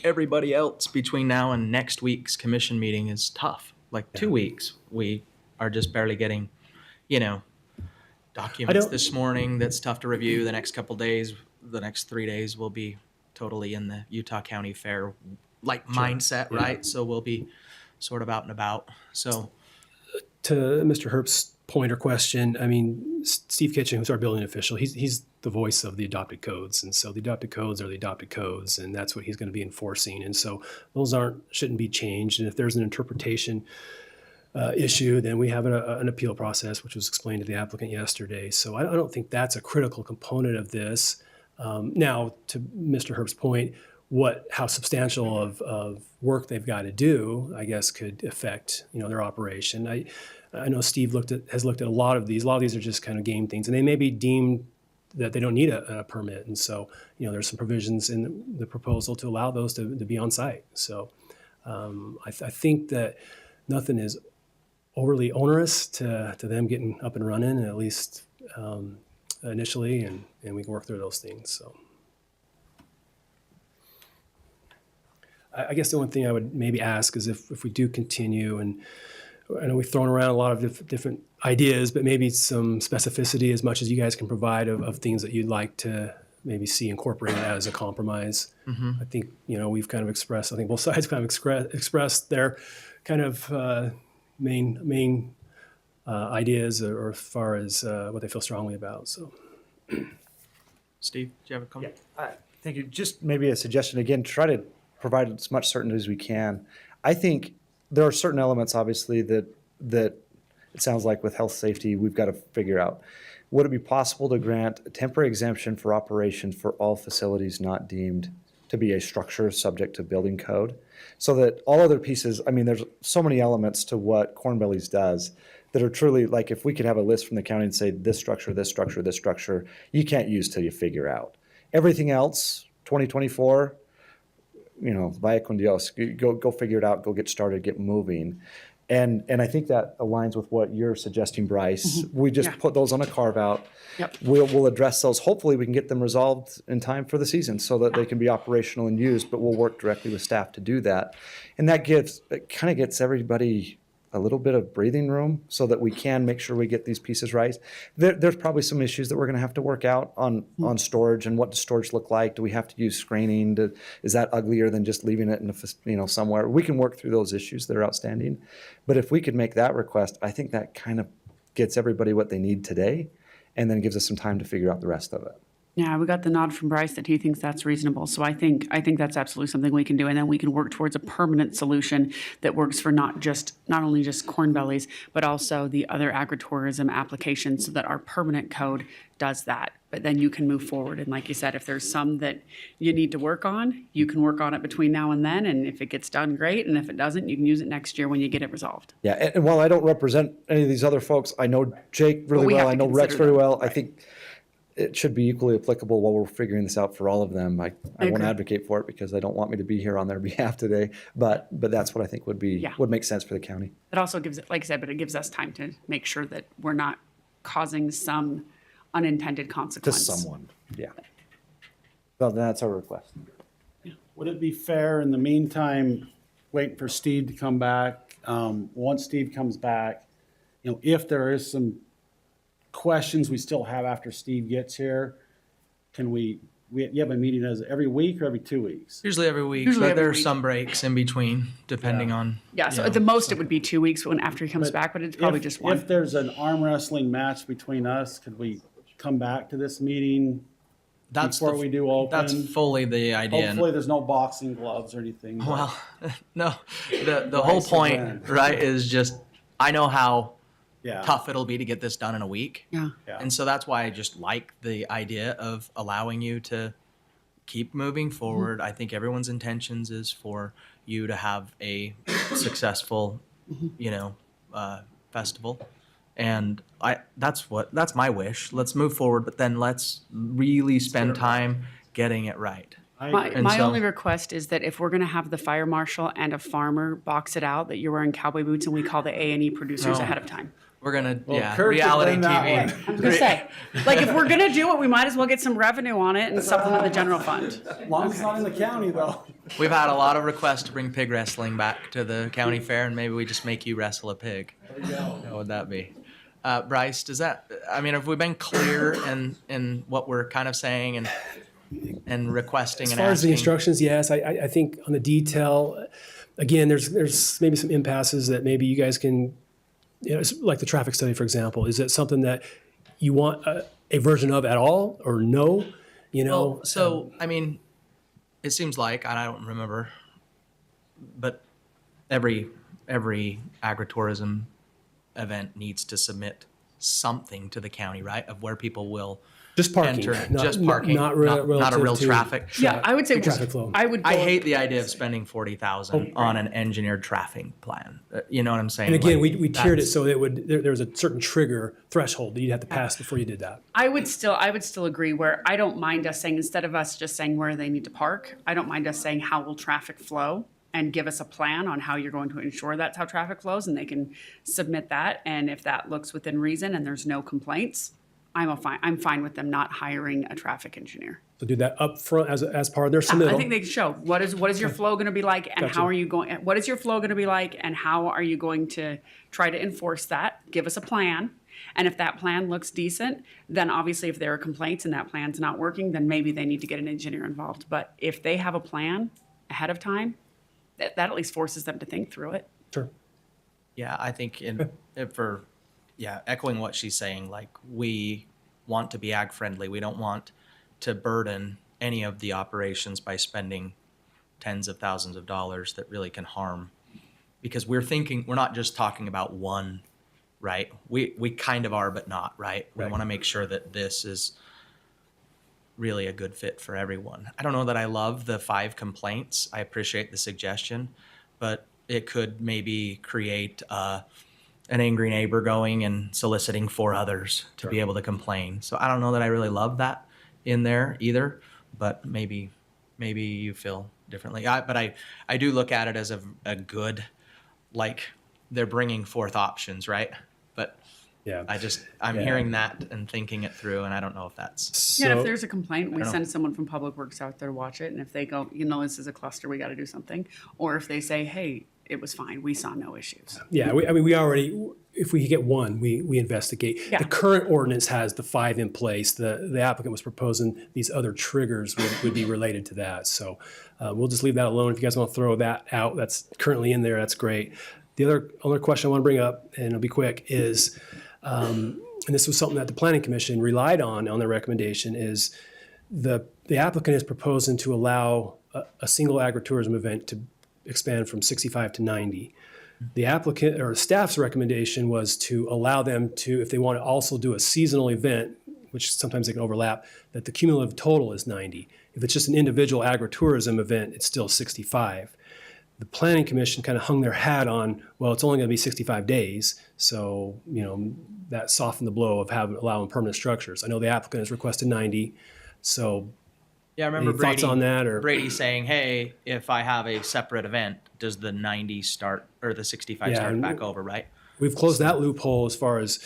everybody else between now and next week's commission meeting is tough. 2 weeks, we are just barely getting, documents this morning that's tough to review. The next couple days, the next 3 days will be totally in the Utah County Fair, mindset, right? So we'll be sort of out and about. So To Mr. Herbst's point or question, Steve Kitchen, who's our building official, he's the voice of the adopted codes. And so the adopted codes are the adopted codes, and that's what he's going to be enforcing. And so those shouldn't be changed. And if there's an interpretation issue, then we have an appeal process, which was explained to the applicant yesterday. So I don't think that's a critical component of this. Now, to Mr. Herbst's point, how substantial of work they've got to do, I guess, could affect their operation. I know Steve has looked at a lot of these. A lot of these are just kind of game things, and they may be deemed that they don't need a permit. And so there's some provisions in the proposal to allow those to be on site. So I think that nothing is overly onerous to them getting up and running, at least initially, and we can work through those things. So. I guess the one thing I would maybe ask is if we do continue, and I know we've thrown around a lot of different ideas, but maybe some specificity as much as you guys can provide of things that you'd like to maybe see incorporated as a compromise. Mm-hmm. I think, we've kind of expressed, I think both sides kind of expressed their kind of main ideas or as far as what they feel strongly about. So. Steve, do you have a comment? Thank you. Just maybe a suggestion again, try to provide as much certainty as we can. I think there are certain elements, obviously, that it sounds like with health safety, we've got to figure out. Would it be possible to grant a temporary exemption for operations for all facilities not deemed to be a structure subject to building code? So that all other pieces, I mean, there's so many elements to what Corn Bellies does that are truly, like, if we could have a list from the county and say this structure, this structure, this structure, you can't use till you figure out. Everything else, 2024, vaya con Dios, go figure it out, go get started, get moving. And I think that aligns with what you're suggesting, Bryce. We just put those on a carve out. Yep. We'll address those. Hopefully we can get them resolved in time for the season so that they can be operational and used, but we'll work directly with staff to do that. And that kind of gets everybody a little bit of breathing room so that we can make sure we get these pieces right. There's probably some issues that we're going to have to work out on storage and what does storage look like? Do we have to use screening? Is that uglier than just leaving it in somewhere? We can work through those issues that are outstanding. But if we could make that request, I think that kind of gets everybody what they need today and then gives us some time to figure out the rest of it. Yeah, we got the nod from Bryce that he thinks that's reasonable. So I think that's absolutely something we can do, and then we can work towards a permanent solution that works for not only just Corn Bellies, but also the other agritourism applications, so that our permanent code does that. But then you can move forward, and like you said, if there's some that you need to work on, you can work on it between now and then. And if it gets done, great. And if it doesn't, you can use it next year when you get it resolved. Yeah, and while I don't represent any of these other folks, I know Jake really we well. have I to know Rex consider very them, well. I think it should be equally applicable while we're figuring this out for all of them. I won't agree. advocate for it because they don't want me to be here on their behalf today, but that's what I think would make sense for the county. It also gives it, like I said, but it gives us time to make sure that we're not causing some unintended To consequence. someone, yeah. Well, that's our request. Would it be fair in the meantime, waiting for Steve to come back? Once Steve comes back, if there is some questions we still have after Steve gets here, can you have a meeting as every week or every 2 weeks? Usually every week, Usually but every there are week. some breaks in between depending on. Yeah, so you at the know, most, it would be 2 weeks when after he comes back, but it's probably just one. If there's an arm wrestling match between us, could we come back to this meeting before we do open? That's fully the idea. Hopefully there's no boxing gloves or anything. but- Well, no, the whole Bryce point, and right, is just, I know how Yeah. tough it'll be to get this done in a week. Yeah. Yeah. And so that's why I just like the idea of allowing you to keep moving forward. I think everyone's intentions is for you to have a successful, festival. And that's my wish. Let's move forward, but then let's really spend time getting it right. My And so- only request is that if we're going to have the fire marshal and a farmer box it out, that you're wearing cowboy boots and we call the A&E producers No. ahead of time. We're gonna, Kurt could reality win that TV. one. I was going to say, like, if we're going to do it, we might as well get some revenue on it and supplement the general fund. As long as it's not in the county, though. We've had a lot of requests to bring pig wrestling back to the county fair, and maybe we just make you wrestle a pig. What would that be? Bryce, have we been clear in what we're kind of saying and requesting As and far as the asking? instructions, yes, I think on the detail, again, there's maybe some impasses that maybe you guys can, it's like the traffic study, for example. Is it something that you want a version of at all or no? Well, so, it seems like, and I don't remember, but every agritourism event needs to submit something to the county, right, of where people will just parking, enter. not, Just parking, not not a relative real to traffic. Yeah, I would say traffic flow. I would go. I hate the idea of spending $40,000 on an engineered traffic plan. You know what I'm saying? And again, Like, we tiered it that's- so that there was a certain trigger threshold that you'd have to pass before you did that. I would still agree where I don't mind us saying, instead of us just saying where they need to park, I don't mind us saying how will traffic flow and give us a plan on how you're going to ensure that's how traffic flows, and they can submit that. And if that looks within reason and there's no complaints, I'm fine with them not hiring a traffic engineer. So do that up front as part of their submittal. I think they can show what is your flow going to be like, and Gotcha. how are you going? What is your flow going to be like, and how are you going to try to enforce that? Give us a plan, and if that plan looks decent, then obviously if there are complaints and that plan's not working, then maybe they need to get an engineer involved. But if they have a plan ahead of time, that at least forces them to think through it. Sure. Yeah, I think for yeah, echoing what she's saying, like, we want to be ag friendly. We don't want to burden any of the operations by spending tens of thousands of dollars that really can harm. Because we're not just talking about one, right? We kind of are, but not, right? We Right. want to make sure that this is really a good fit for everyone. I don't know that I love the 5 complaints. I appreciate the suggestion, but it could maybe create an angry neighbor going and soliciting 4 others to be able to complain. So I don't know that I really love that in there either, but maybe you feel differently. But I do look at it as a good, like, they're bringing forth options, right? But Yeah. I'm Yeah. hearing that and thinking it through, and I don't know if that's. Yeah, and So, if there's a complaint, we don't know. send someone from Public Works out there to watch it, and if they go, this is a cluster, we got to do something, or if they say, hey, it was fine, we saw no issues. yeah, we already, if we get one, we investigate. Yeah. The current ordinance has the 5 in place. The applicant was proposing these other triggers would be related to that. So we'll just leave that alone. If you guys want to throw that out, that's currently in there, that's great. The other question I want to bring up, and it'll be quick, is, and this was something that the Planning Commission relied on their recommendation, is the applicant is proposing to allow a single agritourism event to expand from 65 to 90. The applicant or staff's recommendation was to allow them to, if they want to also do a seasonal event, which sometimes they can overlap, that the cumulative total is 90. If it's just an individual agritourism event, it's still 65. The Planning Commission kind of hung their hat on, well, it's only going to be 65 days. So, that softened the blow of allowing permanent structures. I know the applicant has requested 90. So, Yeah, I remember any thoughts on that? Or Brady saying, hey, if I have a separate event, does the 90 start or the 65 Yeah, start and back over, right? we've closed that loophole as far as,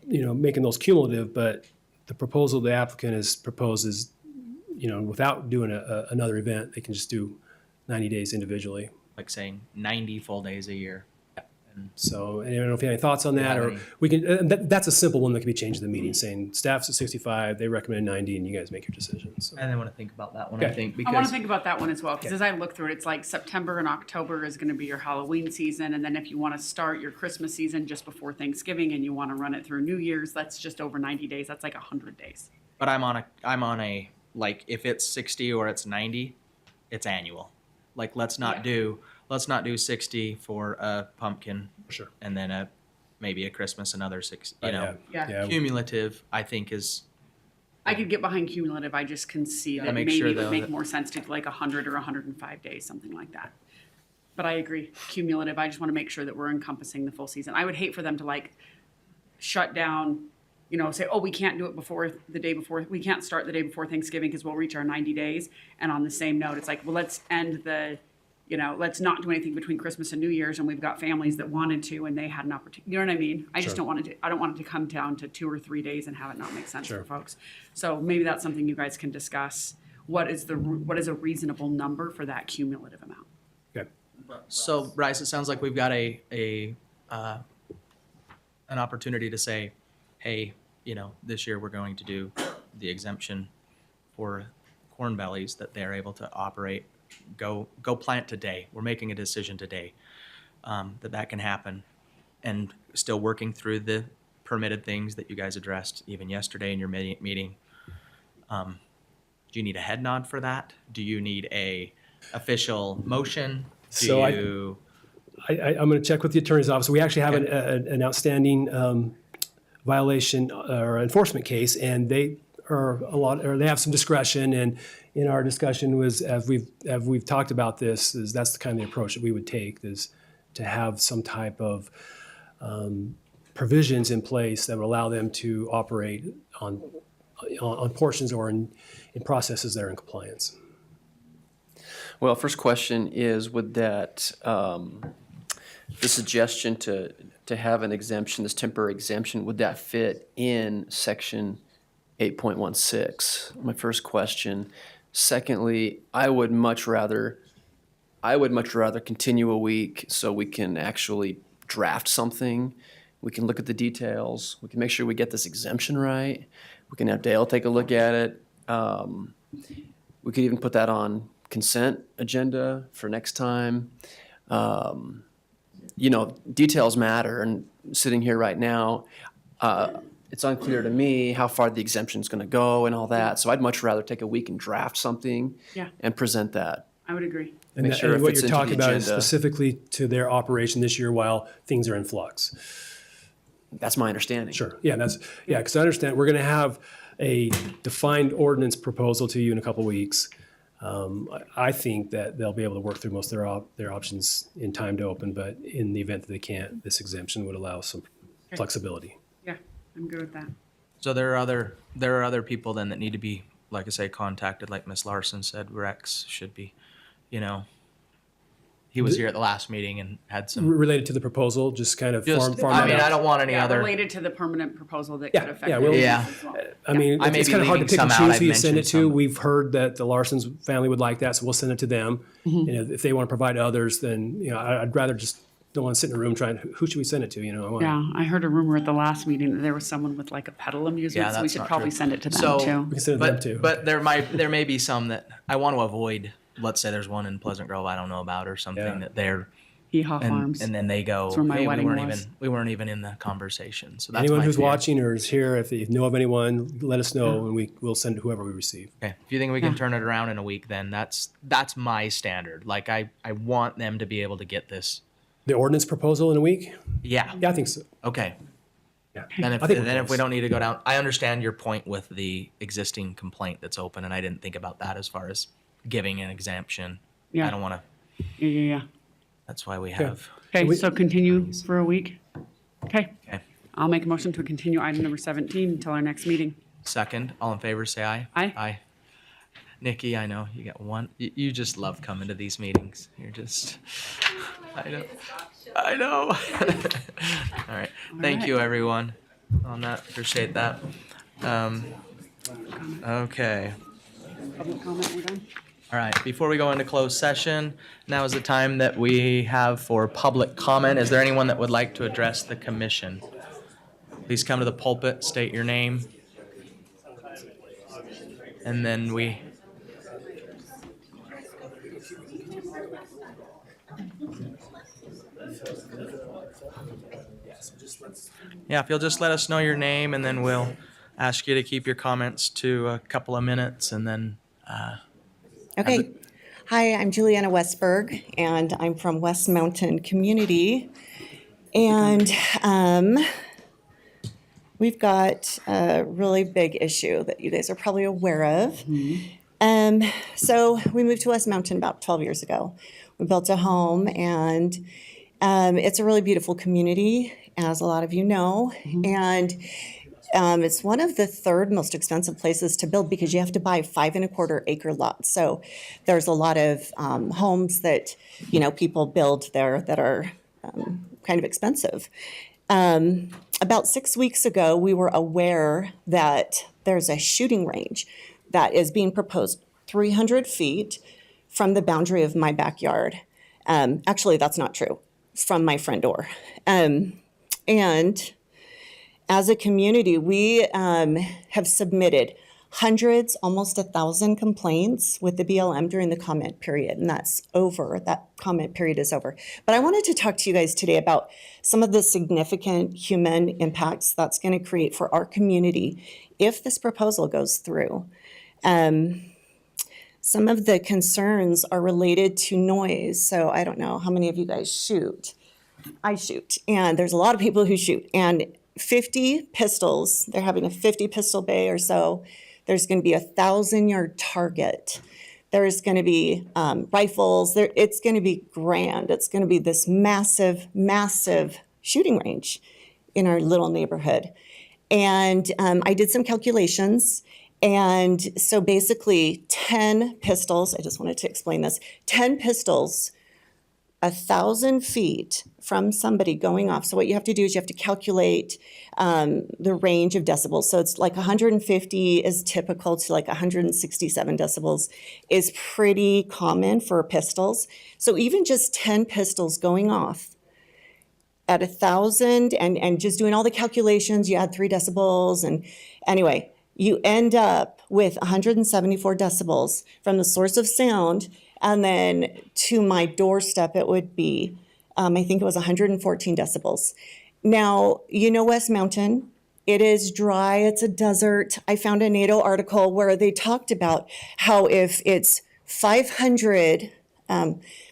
making those cumulative, but the proposal the applicant has proposed is, without doing another event, they can just do 90 days individually. Like saying 90 full days a year. So, and I don't know if you have any thoughts on that, have or any- we can, that's a simple one that can be changed in the meeting, saying staff's at 65, they recommend 90, and you guys make your decision. So, And I want to think about that one, I Okay. think, I want to because think about that one as well, because as I look through it, it's like September and October is going to be your Halloween season, and then if you want to start your Christmas season just before Thanksgiving and you want to run it through New Year's, that's just over 90 days. That's like 100 days. but I'm on a like, if it's 60 or it's 90, it's annual. Like, let's not do 60 for a pumpkin. sure. And then maybe a Christmas, another 6, Yeah. Cumulative, I think, is, I could get behind cumulative. I just can see Gotta that make maybe sure, it would though, make that- more sense to do like 100 or 105 days, something like that. But I agree, cumulative. I just want to make sure that we're encompassing the full season. I would hate for them to like shut down, say, oh, we can't do it before the day before. We can't start the day before Thanksgiving because we'll reach our 90 days. And on the same note, it's like, well, let's end let's not do anything between Christmas and New Year's. And we've got families that wanted to, and they had an opportunity. You know what I mean? I just don't want it to, I don't want it to come down to 2 or 3 days and have it not make sense for folks. So maybe that's something you guys can discuss. What is a reasonable number for that cumulative amount? Okay. so Bryce, it sounds like we've got an opportunity to say, hey, this year we're going to do the exemption for corn bellies, that they're able to operate, go plant today. We're making a decision today, that can happen, and still working through the permitted things that you guys addressed even yesterday in your meeting. Do you need a head nod for that? Do you need a official motion? So I'm going to check with the attorney's office. We actually have an outstanding violation or enforcement case, and they have some discretion. And in our discussion was, as we've talked about this, that's the kind of the approach that we would take, is to have some type of provisions in place that would allow them to operate on portions or in processes that are in compliance. Well, first question is, would that, the suggestion to have an exemption, this temporary exemption, would that fit in section 8.16? My first question. Secondly, I would much rather continue a week so we can actually draft something. We can look at the details. We can make sure we get this exemption right. We can have Dale take a look at it. We could even put that on consent agenda for next time. Details matter, and sitting here right now, it's unclear to me how far the exemption is going to go and all that. So I'd much rather take a week and draft something Yeah. and present that. I would agree. And, Make sure it what fits you're into the talking about is agenda. specifically to their operation this year while things are in flux. That's my understanding. Sure. Yeah, because I understand we're going to have a defined ordinance proposal to you in a couple weeks. I think that they'll be able to work through most of their options in time to open, but in the event that they can't, this exemption would allow some flexibility. Yeah, I'm good with that. So there are other people then that need to be, like I say, contacted, like Miss Larson said, Rex should be, he was here at the last meeting and had some, Related to the proposal, just kind of farm I mean, that I out. don't want any Yeah, other. related to the permanent proposal that Yeah, could affect yeah, it. we'll- Yeah. as well. I mean, I may it's be kind of hard to leaving pick and some out. choose who you I've send it mentioned to. some. We've heard that the Larson's family would like that, so we'll send it to them. Mm-hmm. And if they want to provide others, then, I'd rather just don't want to sit in a room trying, who should we send it to? I want Yeah, I heard a rumor at the last meeting that there was someone with like a pedal amusement, Yeah, so we that's should not probably true. send it to them So- too. we can send it to them But too. but there may be some that I want to avoid. Let's say there's one in Pleasant Grove I don't know about or something Yeah. that they're Hee-haw Farms. and then they go, That's where my hey, wedding we was. weren't even in the conversation. So that's Anyone my who's fear. watching or is here, if you know of anyone, let us know and we'll send whoever we receive. Okay. If you think we can Yeah. turn it around in a week, then that's my standard. Like I want them to be able to get this. The ordinance proposal in a week? Yeah. Yeah, I think so. Okay. Yeah. And I think we're if we close. don't need to go down, I understand your point with the existing complaint that's open, and I didn't think about that as far as giving an exemption. Yeah. I don't want to. Yeah. That's why we have. Okay, so continue for a week. Okay. Okay. I'll make a motion to continue item number 17 until our next meeting. Second, all in favor, say aye. Aye. Aye. Nikki, I know you got one. You just love coming to these meetings. You're just. I know. I know. All right. Thank you, everyone, on that. Appreciate that. Okay. Public comment, we're done? All right. Before we go into closed session, now is the time that we have for public comment. Is there anyone that would like to address the commission? Please come to the pulpit, state your name. And then we. Yeah, if you'll just let us know your name, and then we'll ask you to keep your comments to a couple of minutes, and then. Okay. Hi, I'm Juliana Westberg, and I'm from West Mountain Community. And we've got a really big issue that you guys are probably aware of. So we moved to West Mountain about 12 years ago. We built a home, and it's a really beautiful community, as a lot of you know. And it's one of the third most expensive places to build because you have to buy 5 1/4 acre lots. So there's a lot of homes that, people build there that are kind of expensive. About 6 weeks ago, we were aware that there's a shooting range that is being proposed 300 feet from the boundary of my backyard. Actually, that's not true, from my front door. And as a community, we have submitted hundreds, almost 1,000 complaints with the BLM during the comment period, and that's over. That comment period is over. But I wanted to talk to you guys today about some of the significant human impacts that's going to create for our community if this proposal goes through. Some of the concerns are related to noise. So I don't know how many of you guys shoot. I shoot, and there's a lot of people who shoot. And 50 pistols, they're having a 50 pistol bay or so. There's going to be a 1,000-yard target. There's going to be rifles. It's going to be grand. It's going to be this massive, massive shooting range in our little neighborhood. And I did some calculations. And so basically 10 pistols, I just wanted to explain this, 10 pistols, 1,000 feet from somebody going off. So what you have to do is you have to calculate the range of decibels. So it's like 150 is typical to like 167 decibels is pretty common for pistols. So even just 10 pistols going off at 1,000 and just doing all the calculations, you add 3 decibels. And anyway, you end up with 174 decibels from the source of sound. And then to my doorstep, it would be, I think it was 114 decibels. Now, you know West Mountain. It is dry, it's a desert. I found a NATO article where they talked about how if it's 500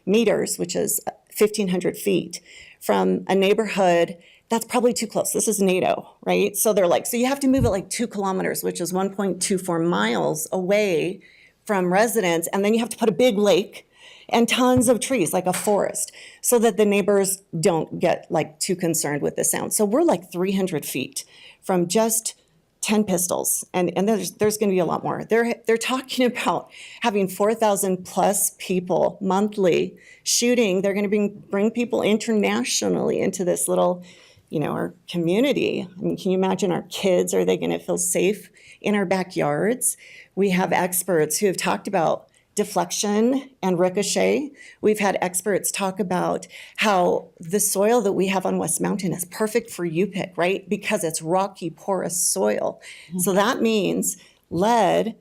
meters, which is 1,500 feet, from a neighborhood, that's probably too close. This is NATO, right? So they're like, so you have to move it like 2 kilometers, which is 1.24 miles away from residents, and then you have to put a big lake and tons of trees, like a forest, so that the neighbors don't get like too concerned with the sound. So we're like 300 feet from just 10 pistols, and there's going to be a lot more. They're talking about having 4,000 plus people monthly shooting. They're going to bring people internationally into this little, our community. I mean, can you imagine our kids? Are they going to feel safe in our backyards? We have experts who have talked about deflection and ricochet. We've had experts talk about how the soil that we have on West Mountain is perfect for UPIC, right? Because it's rocky, porous soil. So that means lead,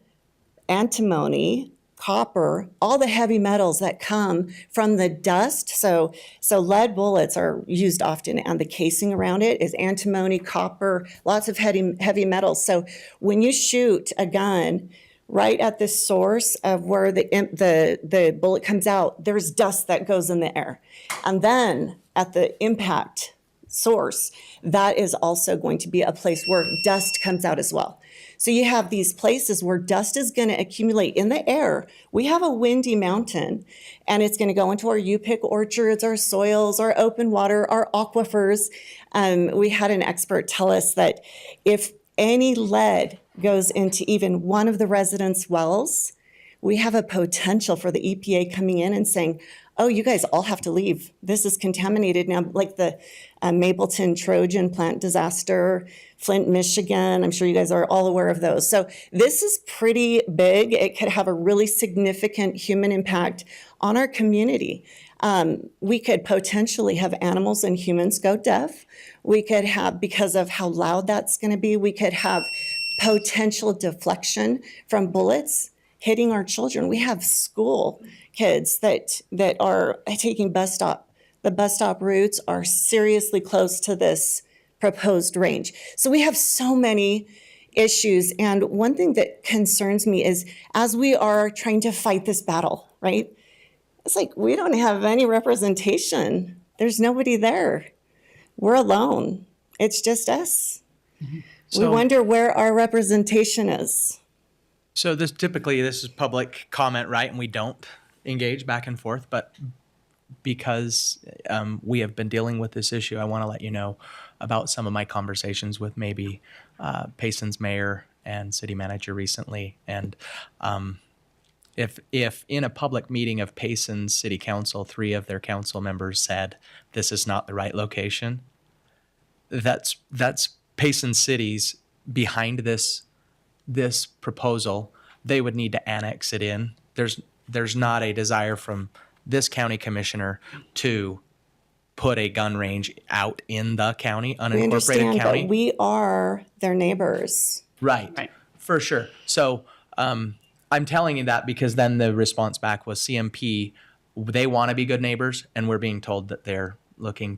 antimony, copper, all the heavy metals that come from the dust. So lead bullets are used often, and the casing around it is antimony, copper, lots of heavy metals. So when you shoot a gun right at the source of where the bullet comes out, there's dust that goes in the air. And then at the impact source, that is also going to be a place where dust comes out as well. So you have these places where dust is going to accumulate in the air. We have a windy mountain, and it's going to go into our UPIC orchards, our soils, our open water, our aquifers. We had an expert tell us that if any lead goes into even one of the residents' wells, we have a potential for the EPA coming in and saying, oh, you guys all have to leave. This is contaminated now, like the Mapleton Trojan plant disaster, Flint, Michigan. I'm sure you guys are all aware of those. So this is pretty big. It could have a really significant human impact on our community. We could potentially have animals and humans go deaf. We could have, because of how loud that's going to be, we could have potential deflection from bullets hitting our children. We have school kids that are taking bus stop. The bus stop routes are seriously close to this proposed range. So we have so many issues. And one thing that concerns me is as we are trying to fight this battle, right? It's like we don't have any representation. There's nobody there. We're alone. It's just us. We So- wonder where our representation is. So this is public comment, right? And we don't engage back and forth, but because we have been dealing with this issue, I want to let you know about some of my conversations with maybe Payson's mayor and city manager recently. And if in a public meeting of Payson's city council, 3 of their council members said this is not the right location, that's Payson cities behind this proposal. They would need to annex it in. There's not a desire from this county commissioner to put a gun range out in the county, We unincorporated understand, county. but we are their neighbors. Right. For sure. So I'm telling you that because then the response back was CMP, they want to be good neighbors, and we're being told that they're looking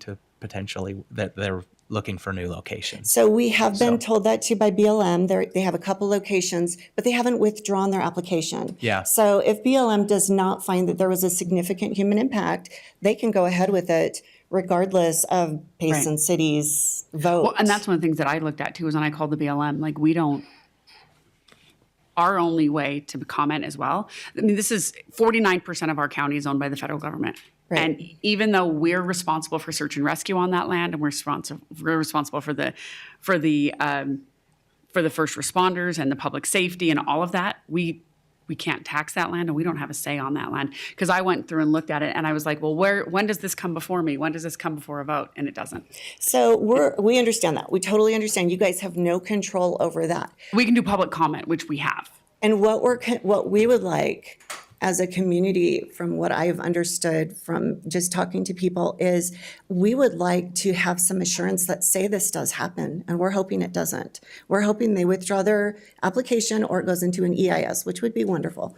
for new locations. So we have been told that too by BLM. They have a couple locations, but they haven't withdrawn their application. Yeah. So if BLM does not find that there was a significant human impact, they can go ahead with it regardless of Payson Right. City's vote. Well, and that's one of the things that I looked at too, is when I called the BLM, like our only way to comment as well. I mean, this is 49% of our county is owned by the federal government. Right. And even though we're responsible for search and rescue on that land, and we're responsible for the first responders and the public safety and all of that, we can't tax that land, and we don't have a say on that land. Because I went through and looked at it, and I was like, well, when does this come before me? When does this come before a vote? And it doesn't. So we understand that. We totally understand. You guys have no control over that. We can do public comment, which we have. And what we would like as a community, from what I've understood from just talking to people, is we would like to have some assurance that say this does happen, and we're hoping it doesn't. We're hoping they withdraw their application or it goes into an EIS, which would be wonderful.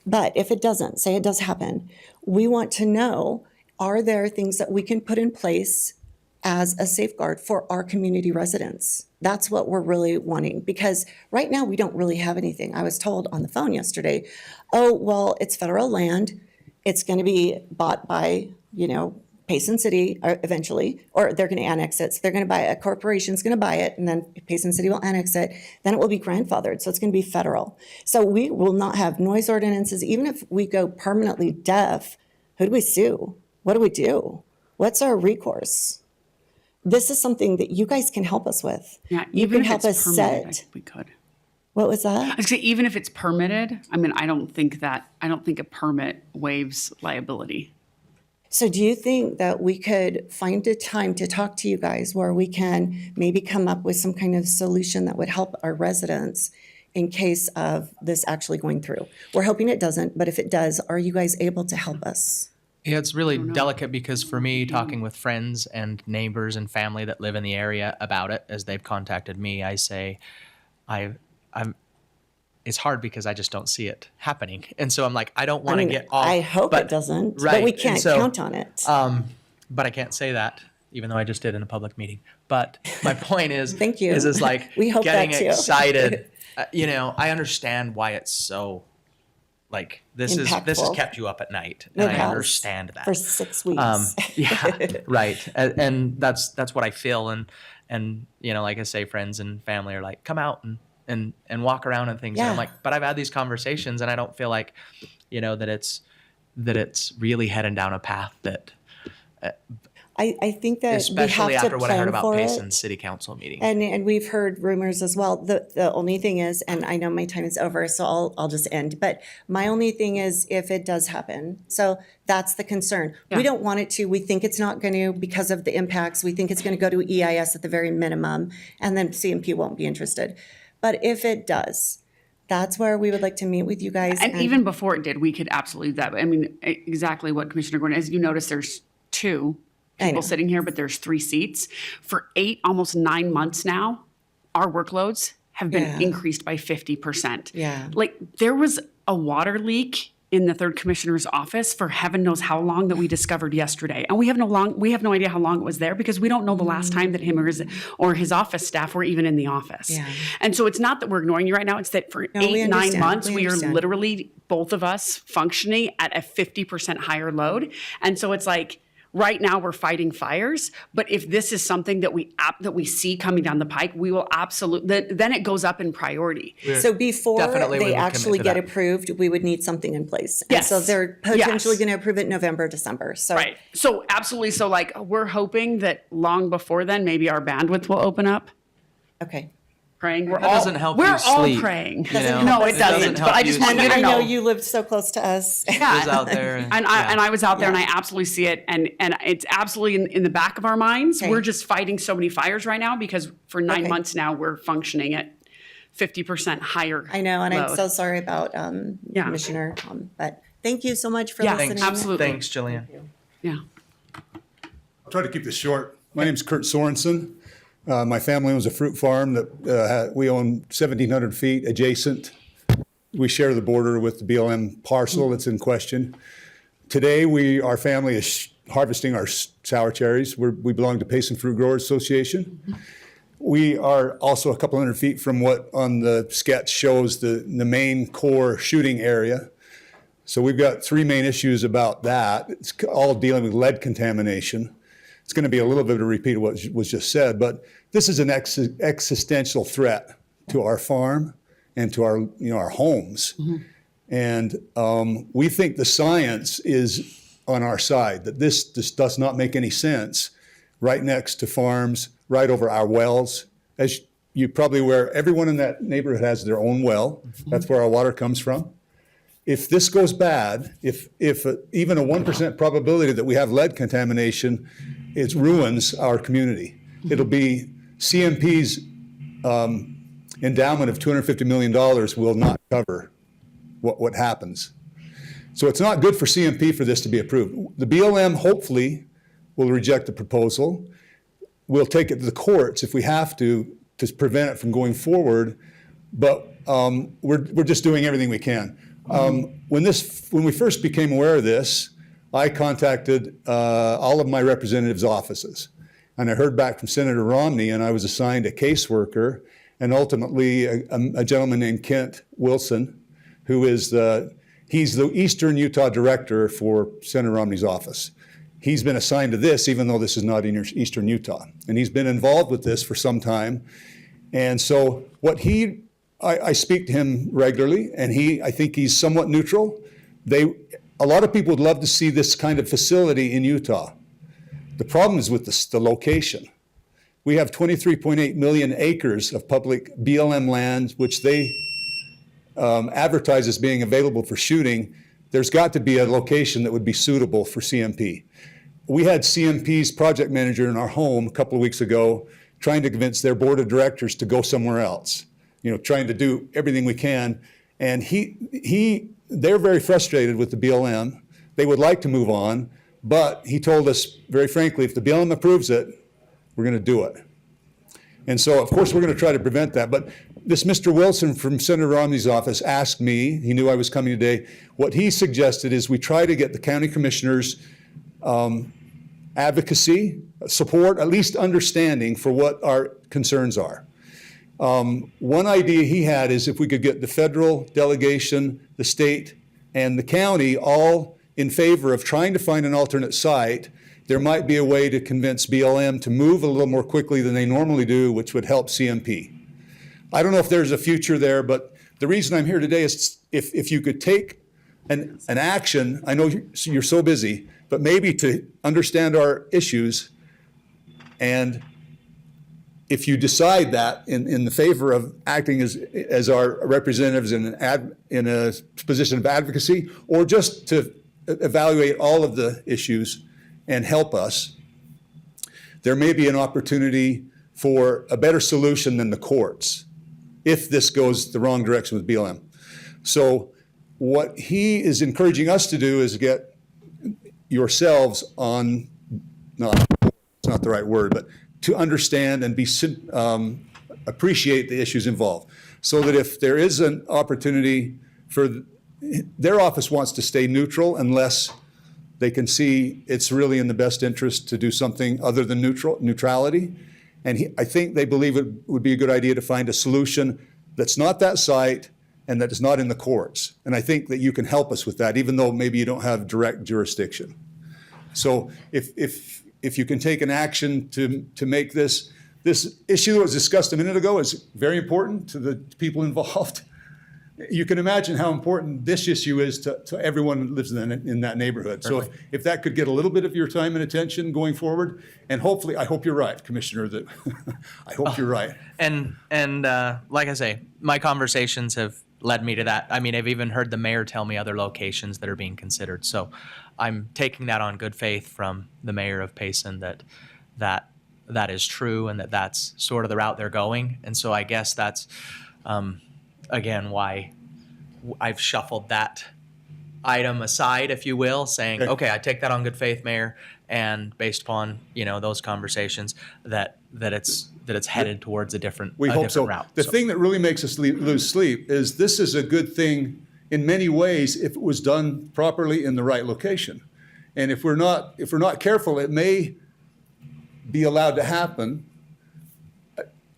But if it doesn't, say it does happen, we want to know, are there things that we can put in place as a safeguard for our community residents. That's what we're really wanting, because right now we don't really have anything. I was told on the phone yesterday, oh, well, it's federal land. It's going to be bought by, Payson City eventually, or they're going to annex it. So they're going to buy it. A corporation's going to buy it, and then Payson City will annex it. Then it will be grandfathered. So it's going to be federal. So we will not have noise ordinances. Even if we go permanently deaf, who do we sue? What do we do? What's our recourse? This is something that you guys can help us with. Yeah, You even can if help it's us permitted, I set. think we could. What was that? I was gonna say, even if it's permitted, I mean, I don't think a permit waives liability. So do you think that we could find a time to talk to you guys where we can maybe come up with some kind of solution that would help our residents in case of this actually going through? We're hoping it doesn't, but if it does, are you guys able to help us? Yeah, it's really delicate because for me, talking with friends and neighbors and family that live in the area about it, as they've contacted me, I say, it's hard because I just don't see it happening. And so I'm like, I don't want to get off. I hope it doesn't, but we can't count on it. But I can't say that, even though I just did in a public meeting. But my point is, Thank you. is like We hope getting that too. excited. I understand why it's so like this has Impactful. kept you up at night, It and I has, understand that for 6 weeks. yeah, right. And that's what I feel. And like I say, friends and family are like, come out and walk around and things. And I'm Yeah. like, but I've had these conversations and I don't feel like, that it's really heading down a path that, I think that especially we have after to what I heard plan about for Payson's it. city council meeting. And we've heard rumors as well. The only thing is, and I know my time is over, so I'll just end. But my only thing is if it does happen. So that's the concern. We don't want it to. We think it's not going to because of the impacts. We think it's going to go to EIS at the very minimum, and then CMP won't be interested. But if it does, that's where we would like to meet with you guys. And even before it did, we could absolutely do that. I mean, exactly what Commissioner Gordon, as you notice, there's 2 I know. people sitting here, but there's 3 seats. For 8, almost 9 months now, our workloads have been Yeah. increased by 50%. Yeah. Like there was a water leak in the 3rd Commissioner's office for heaven knows how long that we discovered yesterday. And we have no idea how long it was there because we don't know the last time that him or his office staff were even in the office. Yeah. And so it's not that we're ignoring you right now. It's that for No, we 8, 9 understand. months, We we are understand. literally, both of us, functioning at a 50% higher load. And so it's like, right now we're fighting fires, but if this is something that we see coming down the pike, we will absolutely, then it goes up in priority. So before Definitely we they would commit actually to get that. approved, we would need something in place. And Yes. so they're potentially Yes. going to approve it November, December. So Right. So absolutely. So like we're hoping that long before then, maybe our bandwidth will open up. okay. Praying. We're That doesn't help you We're all sleep, praying. you know? No, It it doesn't doesn't. help But I you just want you sleep. to I know. know you lived so close to us. Yeah. Goes out there and I was out there and I absolutely see it. And it's absolutely in the back of our minds. Okay. We're just fighting so many fires right now because for 9 Okay. months now, we're functioning at 50% higher. I know, and I'm load. so sorry about Yeah. Commissioner, but thank you so much for Yeah, listening. absolutely. Thanks, Jillian. Yeah. I'll try to keep this short. My name's Kurt Sorensen. My family owns a fruit farm that we own 1,700 feet adjacent. We share the border with the BLM parcel that's in question. Today, our family is harvesting our sour cherries. We belong to Payson Fruit Growers Association. We are also a couple hundred feet from what on the sketch shows the main core shooting area. So we've got 3 main issues about that. It's all dealing with lead contamination. It's going to be a little bit of a repeat of what was just said, but this is an existential threat to our farm and to our homes. And we think the science is on our side, that this does not make any sense right next to farms, right over our wells. As you probably aware, everyone in that neighborhood has their own well. That's where our water comes from. If this goes bad, if even a 1% probability that we have lead contamination, it ruins our community. It'll be CMP's endowment of $250 million will not cover what happens. So it's not good for CMP for this to be approved. The BLM hopefully will reject the proposal. We'll take it to the courts if we have to prevent it from going forward. But we're just doing everything we can. When we first became aware of this, I contacted all of my representatives' offices. and I heard back from Senator Romney, and I was assigned a caseworker, and ultimately a gentleman named Kent Wilson, who is he's the Eastern Utah director for Senator Romney's office. He's been assigned to this, even though this is not in Eastern Utah. And he's been involved with this for some time. And so I speak to him regularly, and I think he's somewhat neutral. A lot of people would love to see this kind of facility in Utah. The problem is with the location. We have 23.8 million acres of public BLM land, which they advertise as being available for shooting. There's got to be a location that would be suitable for CMP. We had CMP's project manager in our home a couple of weeks ago trying to convince their board of directors to go somewhere else, trying to do everything we can. And they're very frustrated with the BLM. They would like to move on, but he told us very frankly, if the BLM approves it, we're going to do it. And so, of course, we're going to try to prevent that. But this Mr. Wilson from Senator Romney's office asked me, he knew I was coming today, what he suggested is we try to get the county commissioners advocacy, support, at least understanding for what our concerns are. One idea he had is if we could get the federal delegation, the state, and the county all in favor of trying to find an alternate site, there might be a way to convince BLM to move a little more quickly than they normally do, which would help CMP. I don't know if there's a future there, but the reason I'm here today is if you could take an action, I know you're so busy, but maybe to understand our issues, and if you decide that in the favor of acting as our representatives in a position of advocacy, or just to evaluate all of the issues and help us, there may be an opportunity for a better solution than the courts if this goes the wrong direction with BLM. So what he is encouraging us to do is get yourselves on, it's not the right word, but to understand and appreciate the issues involved, so that if there is an opportunity their office wants to stay neutral unless they can see it's really in the best interest to do something other than neutrality. And I think they believe it would be a good idea to find a solution that's not that site and that is not in the courts. And I think that you can help us with that, even though maybe you don't have direct jurisdiction. So if you can take an action to make this issue that was discussed a minute ago is very important to the people involved. You can imagine how important this issue is to everyone who lives in that neighborhood. Perfect. So if that could get a little bit of your time and attention going forward, and hopefully, I hope you're right, Commissioner, that I hope you're right. And like I say, my conversations have led me to that. I mean, I've even heard the mayor tell me other locations that are being considered. So I'm taking that on good faith from the mayor of Payson that is true and that's sort of the route they're going. And so I guess that's, again, why I've shuffled that item aside, if you will, saying, okay, I take that on good faith, Mayor, and based upon those conversations, that it's headed towards a different route. The thing that really makes us lose sleep is this is a good thing in many ways if it was done properly in the right location, and if we're not careful, it may be allowed to happen,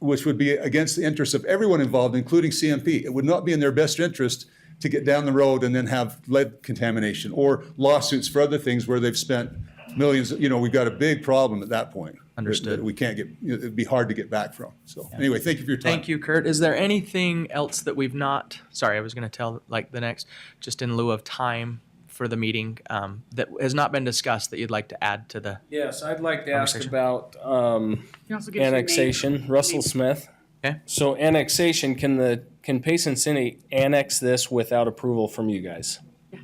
which would be against the interests of everyone involved, including CMP. It would not be in their best interest to get down the road and then have lead contamination or lawsuits for other things where they've spent millions. We've got a big problem at that point. Understood. That we can't get, it'd be hard to get back from. So anyway, thank you for your time. Thank you, Kurt. Is there anything else that we've not, sorry, I was going to tell the next, just in lieu of time for the meeting, that has not been discussed that you'd like to add to the Yes, I'd like to ask about You also get your annexation. Russell Smith. Okay. So annexation, can Payson City annex this without approval from you guys? Yeah.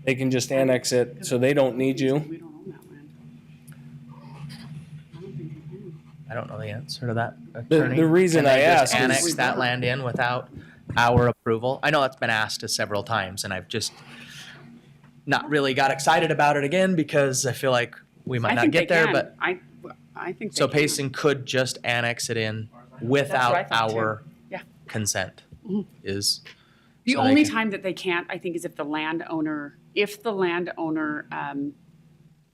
They can just annex it, so they don't need you? We don't own that land. I don't think we can. I don't know the answer to that, attorney. The reason Can they I just ask is- annex that land in without our approval? I know that's been asked us several times, and I've just not really got excited about it again because I feel like we might I not think get they there. can. But I think they so can. Payson could just annex it in That's what I without thought, too. our Yeah. consent. Is The so they only can- time that they can't, I think, is if the landowner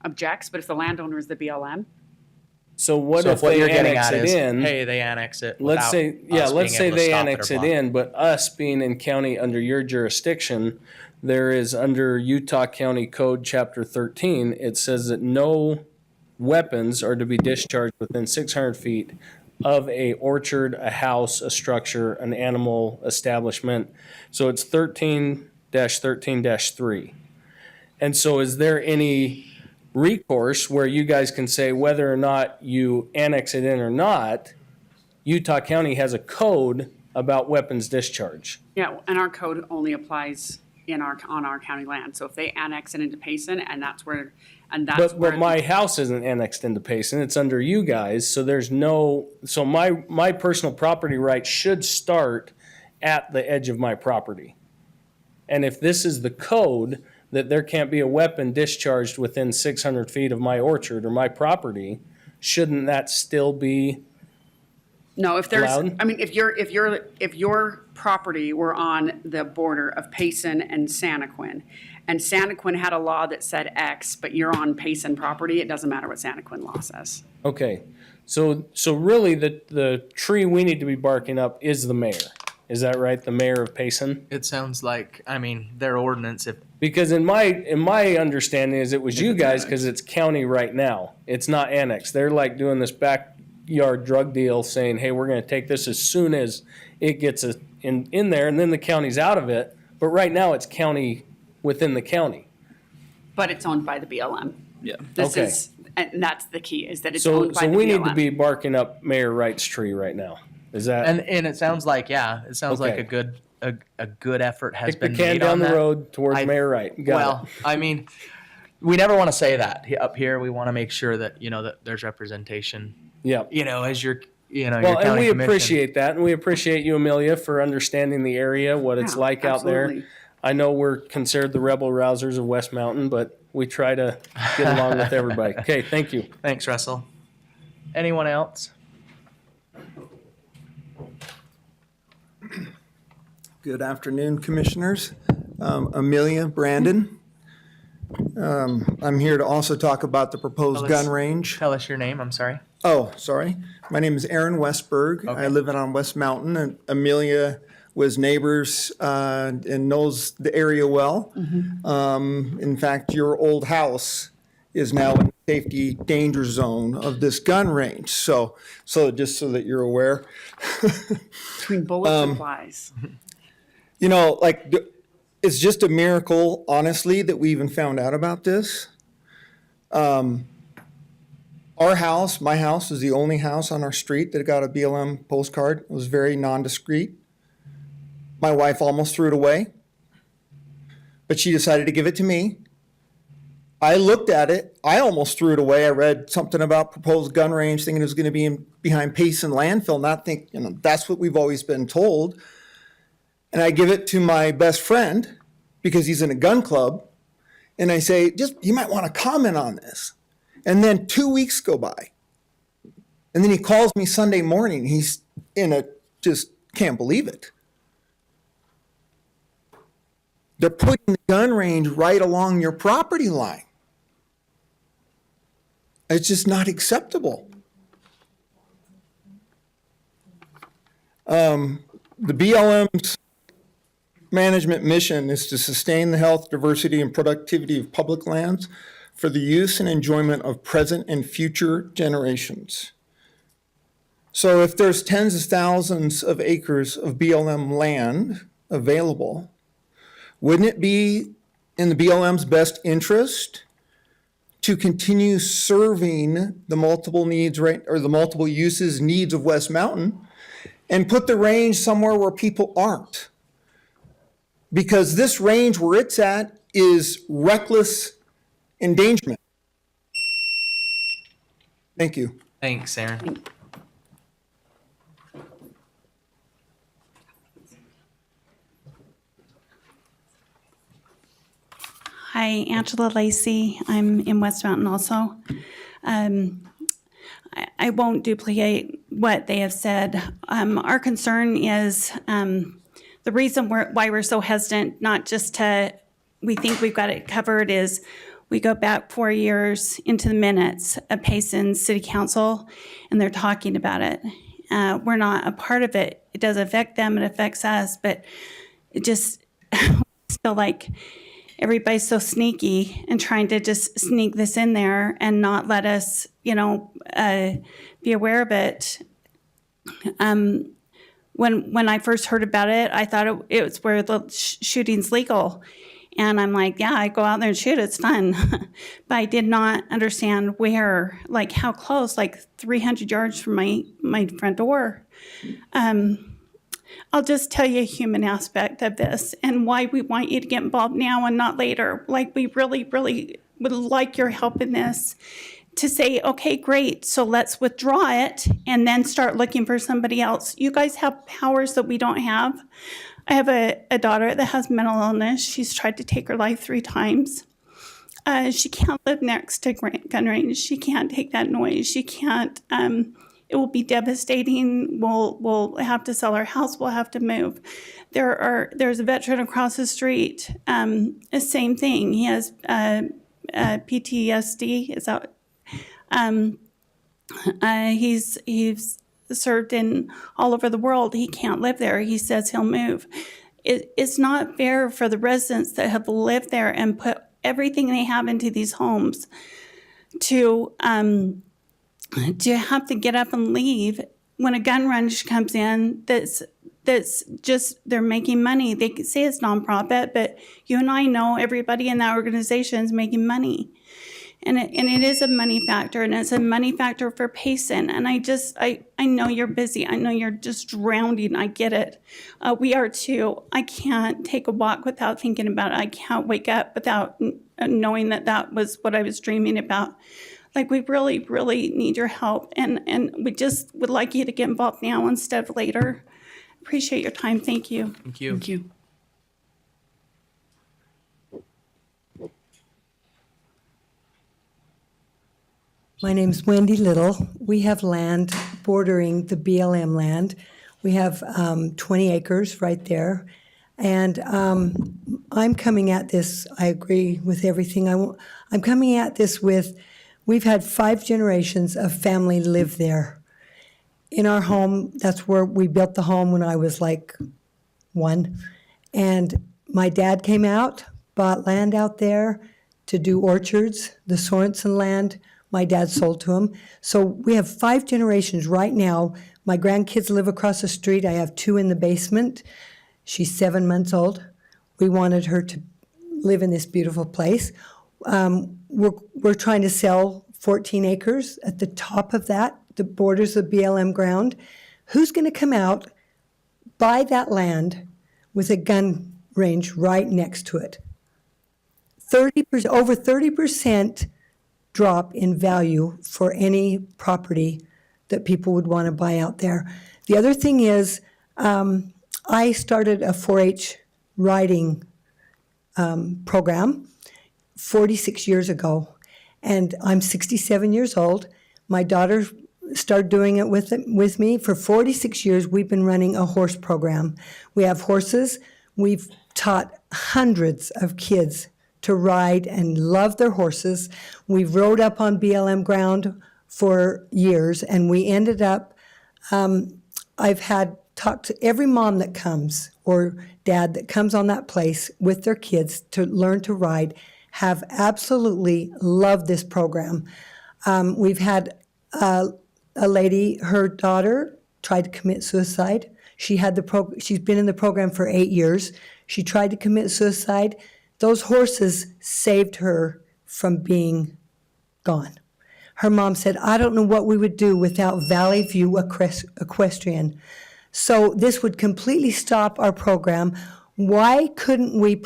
objects. But if the landowner is the BLM, So what So if what they you're getting annex at it is, in? hey, they annex it Let's without say, yeah, us let's being say able to they stop annex or it block. in, but us being in county under your jurisdiction, there is under Utah County Code Chapter 13, it says that no weapons are to be discharged within 600 feet of a orchard, a house, a structure, an animal establishment. So it's 13-13-3. And so is there any recourse where you guys can say whether or not you annex it in or not, Utah County has a code about weapons discharge? Yeah, and our code only applies on our county land. So if they annex it into Payson, and that's where. But my house isn't annexed into Payson, it's under you guys, so there's no, so my personal property rights should start at the edge of my property. And if this is the code, that there can't be a weapon discharged within 600 feet of my orchard or my property, shouldn't that still be No, if there's, allowed? I mean, if your property were on the border of Payson and Santaquin, and Santaquin had a law that said X, but you're on Payson property, it doesn't matter what Santaquin law says. Okay, so really the tree we need to be barking up is the mayor. Is that right? The mayor of Payson? It sounds like, I mean, their ordinance, if Because in my understanding is it was you guys because it's county right now. It's not annexed. They're like doing this backyard drug deal saying, hey, we're going to take this as soon as it gets in there, and then the county's out of it. But right now it's county within the county. But it's owned by the BLM. Yeah. Okay. And that's the key, is that it's So owned by the BLM. we need to be barking up Mayor Wright's tree right now. Is that? and it sounds like, yeah, it sounds like Okay. a good effort has Kick been the can made down on the that. road towards Mayor Wright. Got Well, I mean, we never want to say that up here. We want to make sure that, that there's representation, it. Yeah. as your, your Well, county and we commission. appreciate that, and we appreciate you, Amelia, for understanding the area, what it's Yeah, like out there. absolutely. I know we're considered the rebel rousers of West Mountain, but we try to get along with everybody. Okay, thank you. Thanks, Russell. Anyone else? Good afternoon, Commissioners. Amelia, Brandon. I'm here to also talk about the proposed gun range. Tell us your name, I'm sorry. Oh, sorry. My name is Aaron Westberg. I live on West Mountain, and Amelia was neighbors and knows the area well. In fact, your old house is now in the safety danger zone of this gun range. So just so that you're aware. Between bullets and flies. It's just a miracle, honestly, that we even found out about this. Our house, my house, is the only house on our street that got a BLM postcard. It was very nondiscreet. My wife almost threw it away, but she decided to give it to me. I looked at it. I almost threw it away. I read something about proposed gun range, thinking it was going to be behind Payson landfill, not think, that's what we've always been told. And I give it to my best friend because he's in a gun club. And I say, you might want to comment on this. And then 2 weeks go by. And then he calls me Sunday morning. He's just can't believe it. They're putting the gun range right along your property line. It's just not acceptable. The BLM's management mission is to sustain the health, diversity, and productivity of public lands for the use and enjoyment of present and future generations. So if there's tens of thousands of acres of BLM land available, wouldn't it be in the BLM's best interest to continue serving the multiple needs, right, or the multiple uses needs of West Mountain, and put the range somewhere where people aren't? Because this range where it's at is reckless endangerment. Thank you. Thanks, Aaron. Hi, Angela Lacey. I'm in West Mountain also. I won't duplicate what they have said. Our concern is the reason why we're so hesitant, not just we think we've got it covered, is We go back 4 years into the minutes of Payson City Council, and they're talking about it. We're not a part of it. It does affect them, it affects us, but it just feel like everybody's so sneaky and trying to just sneak this in there and not let us, be aware of it. When I first heard about it, I thought it was where the shooting's legal. And I'm like, yeah, I go out there and shoot. It's fun. But I did not understand where, like how close, like 300 yards from my front door. I'll just tell you a human aspect of this and why we want you to get involved now and not later. Like we really, really would like your help in this to say, okay, great, so let's withdraw it and then start looking for somebody else. You guys have powers that we don't have. I have a daughter that has mental illness. She's tried to take her life 3 times. She can't live next to gun range. She can't take that noise. She can't, it will be devastating. We'll have to sell our house. We'll have to move. There's a veteran across the street, same thing. He has PTSD. Is that, he's served in all over the world. He can't live there. He says he'll move. It's not fair for the residents that have lived there and put everything they have into these homes to have to get up and leave when a gun range comes in that's just, they're making money. They can say it's nonprofit, but you and I know everybody in that organization is making money. And it is a money factor, and it's a money factor for Payson. And I know you're busy. I know you're just drowning. I get it. We are too. I can't take a walk without thinking about it. I can't wake up without knowing that was what I was dreaming about. Like, we really, really need your help. And we just would like you to get involved now instead of later. Appreciate your time. Thank you. Thank you. Thank you. My name's Wendy Little. We have land bordering the BLM land. We have 20 acres right there. And I'm coming at this, I agree with everything. I'm coming at this with, we've had 5 generations of family live there. In our home, that's where we built the home when I was like 1. And my dad came out, bought land out there to do orchards, the Sorensen land. My dad sold to him. So we have 5 generations right now. My grandkids live across the street. I have 2 in the basement. She's 7 months old. We wanted her to live in this beautiful place. We're trying to sell 14 acres at the top of that, the borders of BLM ground. Who's going to come out, buy that land with a gun range right next to it? 30%, over 30% drop in value for any property that people would want to buy out there. The other thing is, I started a 4-H riding program 46 years ago, and I'm 67 years old. My daughter started doing it with me. For 46 years, we've been running a horse program. We have horses. We've taught hundreds of kids to ride and love their horses. We rode up on BLM ground for years, and we ended up, I've talked to every mom that comes or dad that comes on that place with their kids to learn to ride, have absolutely loved this program. We've had a lady, her daughter tried to commit suicide. She's been in the program for 8 years. She tried to commit suicide. Those horses saved her from being gone. Her mom said, I don't know what we would do without Valley View Equestrian. So this would completely stop our program. Why couldn't we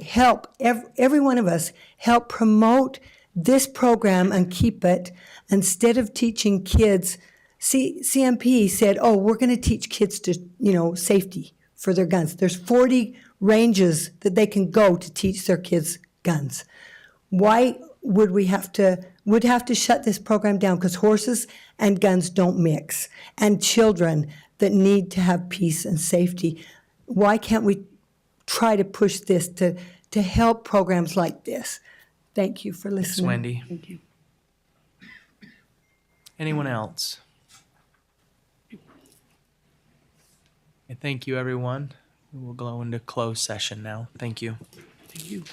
help every one of us, help promote this program and keep it instead of teaching kids? CMP said, oh, we're going to teach kids to, safety for their guns. There's 40 ranges that they can go to teach their kids guns. Why would we have to shut this program down? Because horses and guns don't mix. And children that need to have peace and safety. Why can't we try to push this to help programs like this? Thank you for Thanks, listening. Wendy. Thank you. Anyone else? Thank you, everyone. We'll go into closed session now. Thank you. Thank you.